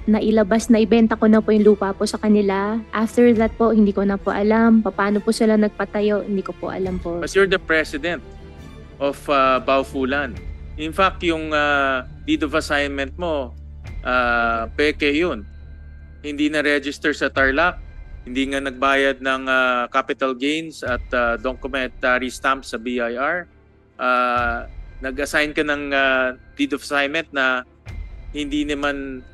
nailabas, naibenta ko na po yung lupa po sa kanila. After that po, hindi ko na po alam. Paano po sila nagpatayo, hindi ko po alam po. But you're the president of Baufulan. In fact, yung deed of assignment mo, peke yun. Hindi na register sa Tarlac, hindi nga nagbayad ng capital gains at documentary stamp sa BIR. Nag-assign ka ng deed of assignment na hindi naman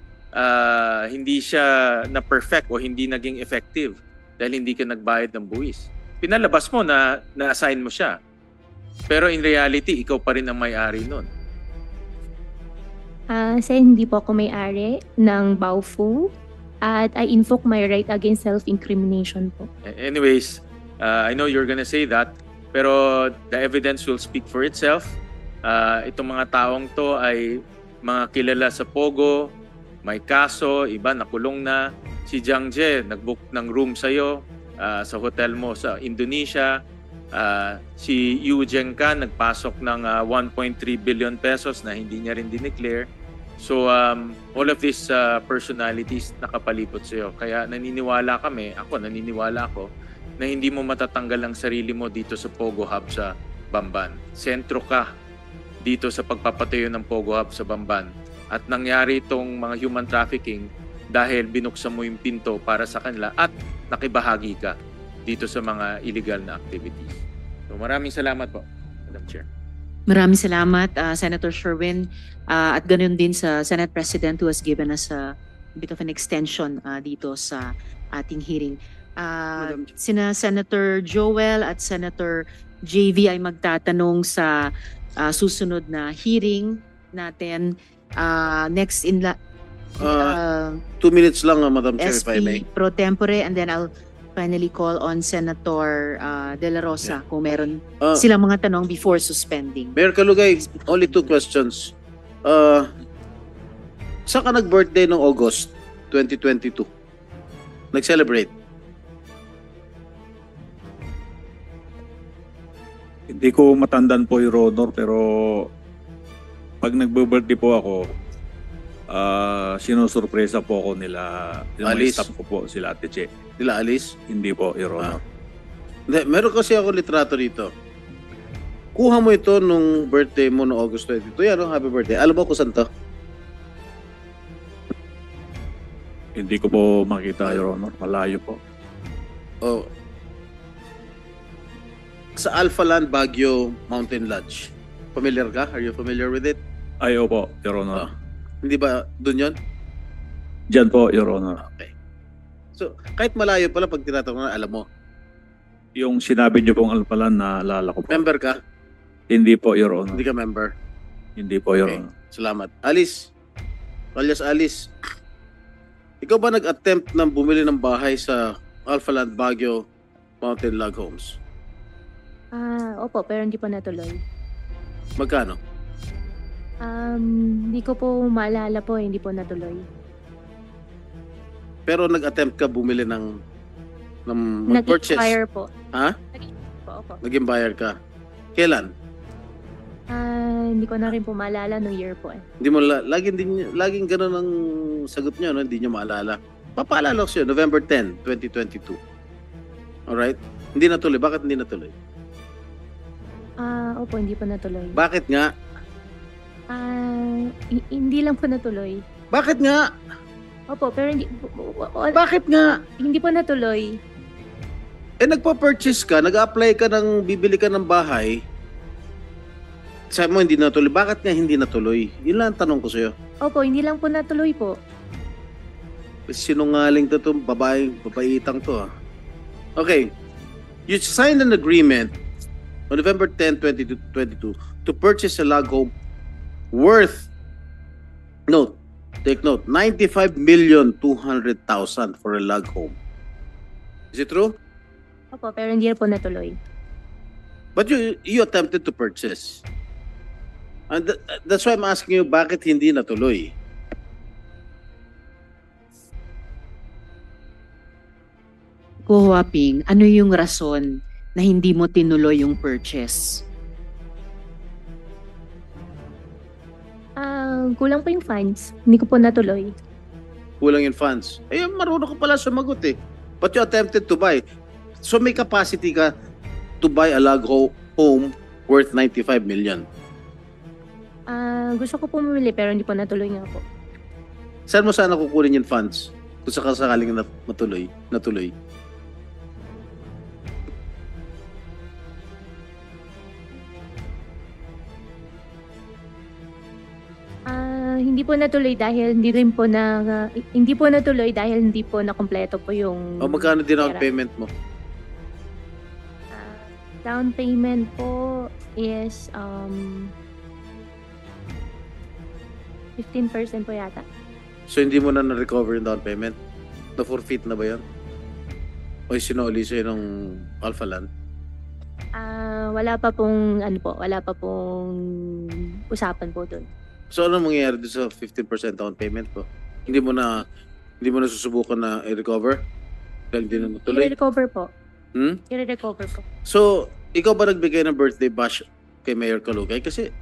hindi siya na perfect o hindi naging effective dahil hindi ka nagbayad ng buwis. Pinalabas mo na na-assign mo siya. Pero in reality, ikaw pa rin ang may-ari nun. Hindi po ako may-ari ng Baofu at I invoke my right against self-incrimination po. Anyways, I know you're gonna say that, pero the evidence will speak for itself. Itong mga taong to ay mga kilala sa Pogo, may kaso, iba nakulong na. Si Jiang Jie, nag-book ng room sa'yo sa hotel mo sa Indonesia. Si Yu Zhengkan, nagpasok ng 1.3 billion pesos na hindi niya rin dineclare. So, all of these personalities nakapalipot sa'yo. Kaya naniniwala ako na hindi mo matatanggal ang sarili mo dito sa Pogo Hub sa Bamban. Sentro ka dito sa pagpapatayo ng Pogo Hub sa Bamban. At nangyari itong mga human trafficking dahil binuksan mo yung pinto para sa kanila at nakibahagi ka dito sa mga illegal na activities. So maraming salamat po, Madam Chair. Maraming salamat, Senator Sherwin. At ganoon din sa Senate President who has given us a bit of an extension dito sa ating hearing. Sina Senator Joel at Senator JV ay magtatanong sa susunod na hearing natin. Next in 2 minutes lang, Madam Chair, if I may. SP pro tempore, and then I'll finally call on Senator De La Rosa kung meron silang mga tanong before suspending. Mayor Kalugay, only 2 questions. Saan ka nag-birthday noong August 2022? Nag-celebrate? Hindi ko matandaan po, Your Honor, pero pag nagbe-birthday po ako, sinusurpresa po ako nila Alice? Staff ko po, sila Ate Che. Nila Alice? Hindi po, Your Honor. Hindi, meron kasi ako litrato dito. Kuha mo ito nung birthday mo noong August 22. Yan, happy birthday. Alam mo kung saan to? Hindi ko po makita, Your Honor. Malayo po. Oh. Sa Alpha Land Baguio Mountain Lodge. Familiar ka? Are you familiar with it? Ayaw po, Your Honor. Hindi ba dun yun? Diyan po, Your Honor. Okay. So, kahit malayo pala pag tinatanong na, alam mo. Yung sinabi niyo pong alpalan, naalala ko po. Member ka? Hindi po, Your Honor. Hindi ka member? Hindi po, Your Okay. Honor. Salamat. Alice. Alias Alice. Ikaw ba nag-attempt na bumili ng bahay sa Alpha Land Baguio Mountain Log Homes? Opo, pero hindi po natuloy. Magkano? Hindi ko po maalala po, hindi po natuloy. Pero nag-attempt ka bumili ng mag-purchase? Nag-expire po. Ha? Nag-expire po, opo. Naging buyer ka? Kailan? Hindi ko na rin po maalala no year po eh. Hindi mo laging ganun ang sagot niyo, no? Hindi niyo maalala. Papaalala ko sa'yo, November 10, 2022. Alright? Hindi natuloy. Bakit hindi natuloy? Opo, hindi po natuloy. Bakit nga? Hindi lang po natuloy. Bakit nga? Opo, pero hindi Bakit nga? hindi po natuloy. Nagpa-purchase ka, nag-apply ka bibili ka ng bahay. Sabi mo hindi natuloy. Bakit nga hindi natuloy? Yun lang ang tanong ko sa'yo. Opo, hindi lang po natuloy po. Sinungaling to babaitang to. Okay. You signed an agreement on November 10, 2022 to purchase a log home worth, take note, 95,200,000 for a log home. Is it true? Opo, pero hindi po natuloy. But you attempted to purchase. And that's why I'm asking you, bakit hindi natuloy? Ko Huaping, ano yung rason na hindi mo tinuloy yung purchase? Kulang po yung funds. Hindi ko po natuloy. Kulang yung funds. Marunong ka pala sumagot eh. But you attempted to buy. So may capacity ka to buy a log home worth 95 million. Gusto ko pumili pero hindi po natuloy nga po. Saan mo sana kukunin yung funds kung sakaling natuloy? Hindi po natuloy dahil hindi po na kumpleto po yung O magkano din down pera. payment mo? Down payment po is 15% po yata. So hindi mo na na-recover yung down payment? Na-forfeit na ba yan? O sinuli sa'yo ng Alpha Land? Wala pa pong usapan po doon. So ano mangyayari doon sa 15% down payment ko? Hindi mo na susubukan na i-recover? Dahil hindi na natuloy? I-recover po. Hmm? I-recover po. So, ikaw ba nagbigay ng birthday bash kay Mayor Kalugay? Kasi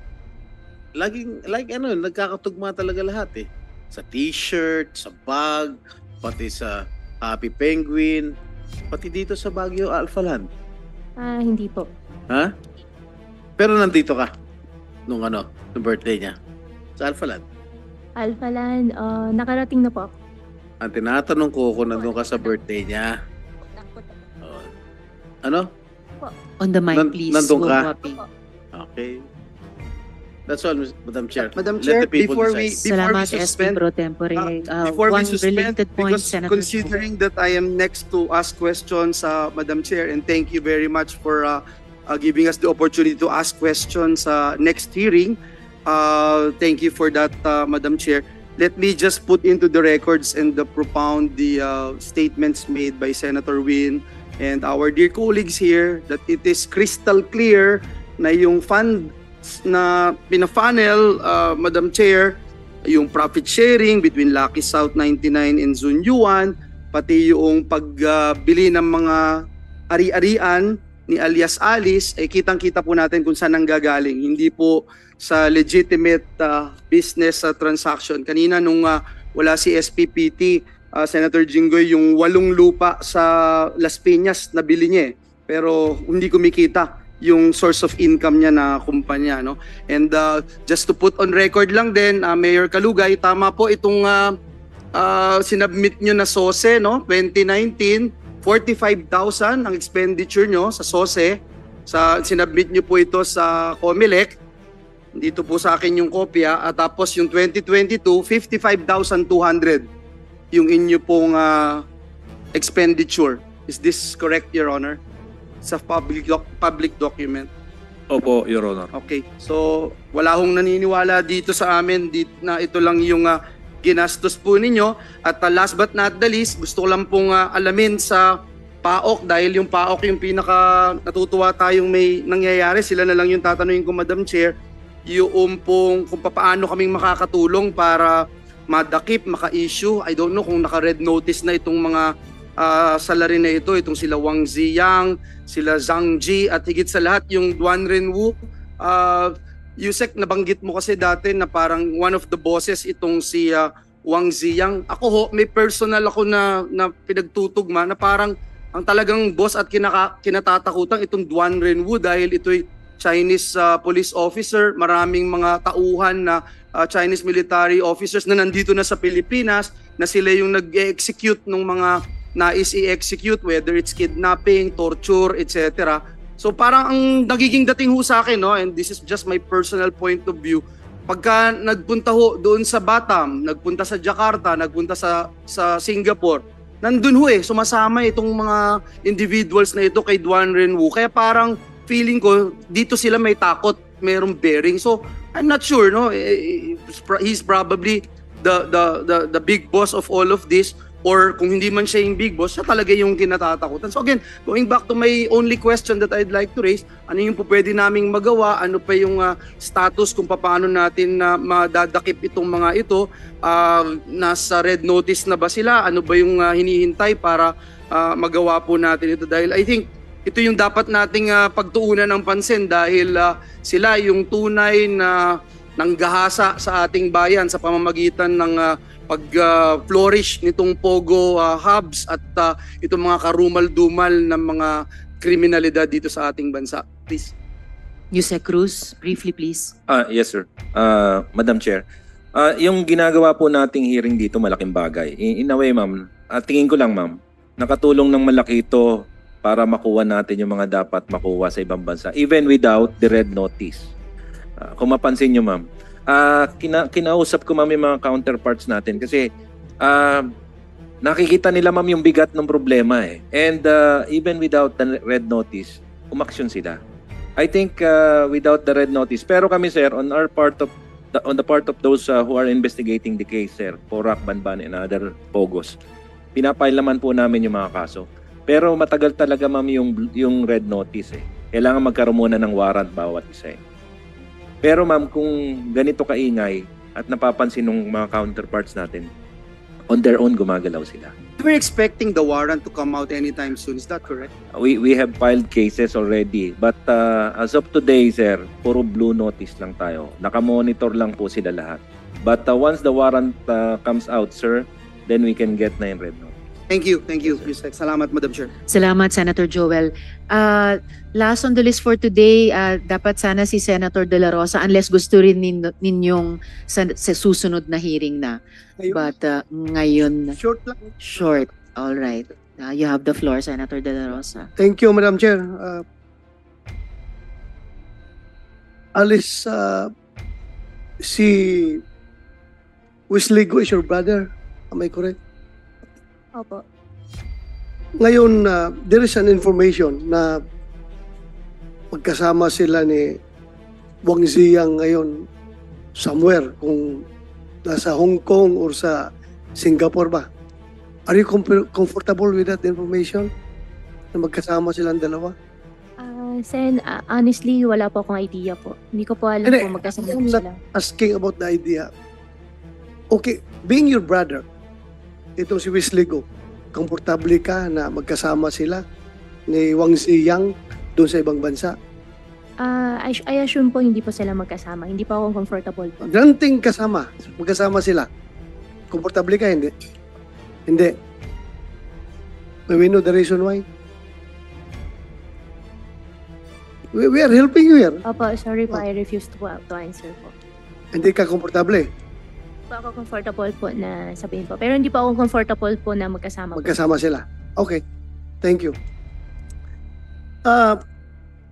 nagkakatugma talaga lahat eh. Sa t-shirt, sa bag, pati sa Happy Penguin, pati dito sa Baguio Alpha Land. Hindi po. Ha? Pero nandito ka nung birthday niya sa Alpha Land. Alpha Land, nakarating na po ako. Ang tinatanong ko kung nandun ka sa birthday niya. Ano? On the mic, please. Nandun ka? Wapi. Okay. That's all, Madam Chair. Madam Let Chair, the people before decide. Salamat, we SP suspend, Pro Tempore. before we One suspend, related point, because Senator. considering that I am next to ask questions, Madam Chair, and thank you very much for giving us the opportunity to ask questions next hearing. Thank you for that, Madam Chair. Let me just put into the records and propound the statements made by Senator Win and our dear colleagues here that it is crystal clear na yung fund na pina-funnel, Madam Chair, yung profit sharing between Lucky South 99 and Zunyuan, pati yung pagbili ng mga ari-arian ni alias Alice, ay kitang-kita po natin kung saan nanggagaling. Hindi po sa legitimate business transaction. Kanina nung wala si SPPT, Senator Jinggoy, yung 8 lupa sa Las Piñas na bili niya pero hindi kumikita yung source of income niya na kumpanya, no? And just to put on record lang din, Mayor Kalugay, tama po itong sinubmit nyo na SOSE, no? 2019, 45,000 ang expenditure nyo sa SOSE. Sinubmit nyo po ito sa COMELEC. Dito po sa akin yung kopya. At tapos yung 2022, 55,200 yung inyo pong expenditure. Is this correct, Your Honor? Sa public document. Opo, Your Honor. Okay. So, wala hong naniniwala dito sa amin na ito lang yung ginastos po ninyo. At last but not the least, gusto ko lang pong alamin sa PAOK dahil yung PAOK yung pinaka natutuwa tayong may nangyayari. Sila na lang yung tatanungin ko, Madam Chair, yung pong kung paano kaming makakatulong para madakip, maka-issue. I don't know kung naka-red notice na itong mga salary na ito, itong sila Wang Ziyang, sila Zhang Ji, at higit sa lahat yung Duan Renwu. Yusek, nabanggit mo kasi dati na parang one of the bosses itong si Wang Ziyang. Ako ho, may personal ako na pinagtutugma na parang ang talagang boss at kinatatakutan itong Duan Renwu dahil ito'y Chinese police officer, maraming mga tauhan na Chinese military officers na nandito na sa Pilipinas na sila yung nag-execute ng mga nais i-execute, whether it's kidnapping, torture, etc. So parang ang nagiging dating ho sa akin, no, and this is just my personal point of view, pagka nagpunta ho doon sa Batam, nagpunta sa Jakarta, nagpunta sa Singapore, nandun ho sumasama itong mga individuals na ito kay Duan Renwu. Kaya parang feeling ko, dito sila may takot, mayroong bearing. So I'm not sure, no, he's probably the big boss of all of this. Or kung hindi man siya yung big boss, siya talaga yung kinatatakutan. So again, going back to my only question that I'd like to raise, ano yung po pwede naming magawa? Ano pa yung status kung paano natin madadakip itong mga ito? Nasa red notice na ba sila? Ano ba yung hinihintay para magawa po natin ito? Dahil I think ito yung dapat nating pagtuunan ng pansin dahil sila yung tunay na nanggahasa sa ating bayan sa pamamagitan ng pag-flourish nitong Pogo hubs at itong mga karumal-dumal ng mga kriminalidad dito sa ating bansa. Please. Yusek Cruz, briefly please. Yes, sir. Madam Chair, yung ginagawa po nating hearing dito malaking bagay. In a way, ma'am, tingin ko lang, ma'am, nakatulong ng malaki ito para makuha natin yung mga dapat makuha sa ibang bansa, even without the red notice. Kung mapansin nyo, ma'am, kinausap ko, ma'am, yung mga counterparts natin kasi nakikita nila, ma'am, yung bigat ng problema eh. And even without the red notice, umaksyon sila. I think without the red notice, pero kami, sir, on the part of those who are investigating the case, sir, Porac, Banban, and other Pogos, pinapailaman po namin yung mga kaso. Pero matagal talaga, ma'am, yung red notice eh. Kailangan magkaroon muna ng warrant bawat isa eh. Pero ma'am, kung ganito kaingay at napapansin ng mga counterparts natin, on their own gumagalaw sila. We're expecting the warrant to come out anytime soon. Is that correct? We have filed cases already, but as of today, sir, puro blue notice lang tayo. Nakamonitor lang po sila lahat. But once the warrant comes out, sir, then we can get na yung red notice. Thank you, Yusek. Salamat, Madam Chair. Salamat, Senator Joel. Last on the list for today, dapat sana si Senator De La Rosa, unless gusto rin ninyong sa susunod na hearing na. But ngayon, short. All right. You have the floor, Senator De La Rosa. Thank you, Madam Chair. Alice, si Wisligo is your brother. Am I correct? Opo. Ngayon, there is an information na magkasama sila ni Wang Ziyang ngayon somewhere, kung nasa Hong Kong or sa Singapore ba. Are you comfortable with that information? Na magkasama silang dalawa? Sen, honestly, wala po akong idea po. Hindi ko po alam kung magkasama I'm sila. not asking about the idea. Okay, being your brother, itong si Wisligo, komportable ka na magkasama sila ni Wang Ziyang doon sa ibang bansa? I assume po hindi po sila magkasama. Hindi pa ako comfortable po. Granting magkasama sila. Komportable ka, hindi? Hindi. May we know the reason why? We are helping you here. Opo, sorry po, I refuse to answer po. Hindi ka komportable. Hindi po ako comfortable po na sabihin po. Pero hindi po ako comfortable po na magkasama Magkasama sila. Okay. Thank you.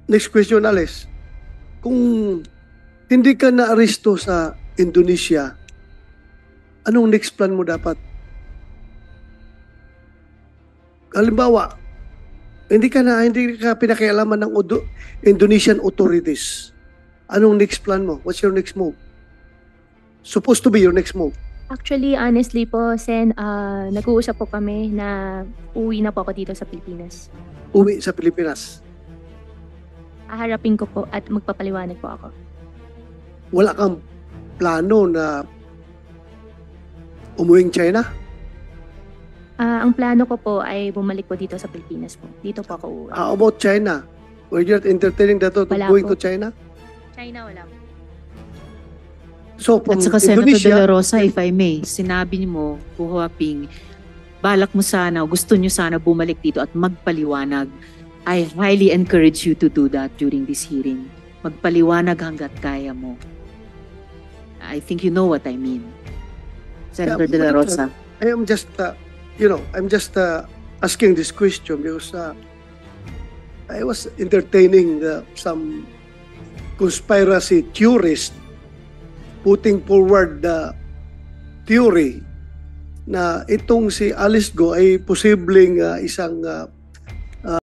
Next question, Alice. Kung hindi ka na-aresto sa Indonesia, anong next plan mo dapat? Halimbawa, hindi ka pinakialaman ng Indonesian authorities. Anong next plan mo? What's your next move? Supposed to be your next move. Actually, honestly po, Sen, nag-uusap po kami na uwi na po ako dito sa Pilipinas. Uwi sa Pilipinas? Haharapin ko po at magpapaliwanag po ako. Wala kang plano na umuwing China? Ang plano ko po ay bumalik po dito sa Pilipinas po. Dito po ako uuwi. How about China? Were you entertaining that to Wala going po. to China? China, wala po. So from At saka Senator Indonesia, De La Rosa, if I may, sinabi mo, Puhuaping, balak mo sana, gusto nyo sana bumalik dito at magpaliwanag. I highly encourage you to do that during this hearing. Magpaliwanag hanggat kaya mo. I think you know what I mean. Senator De La Rosa. I am just, I'm just asking this question because I was entertaining some conspiracy theorists putting forward the theory na itong si Alice Go ay posibleng isang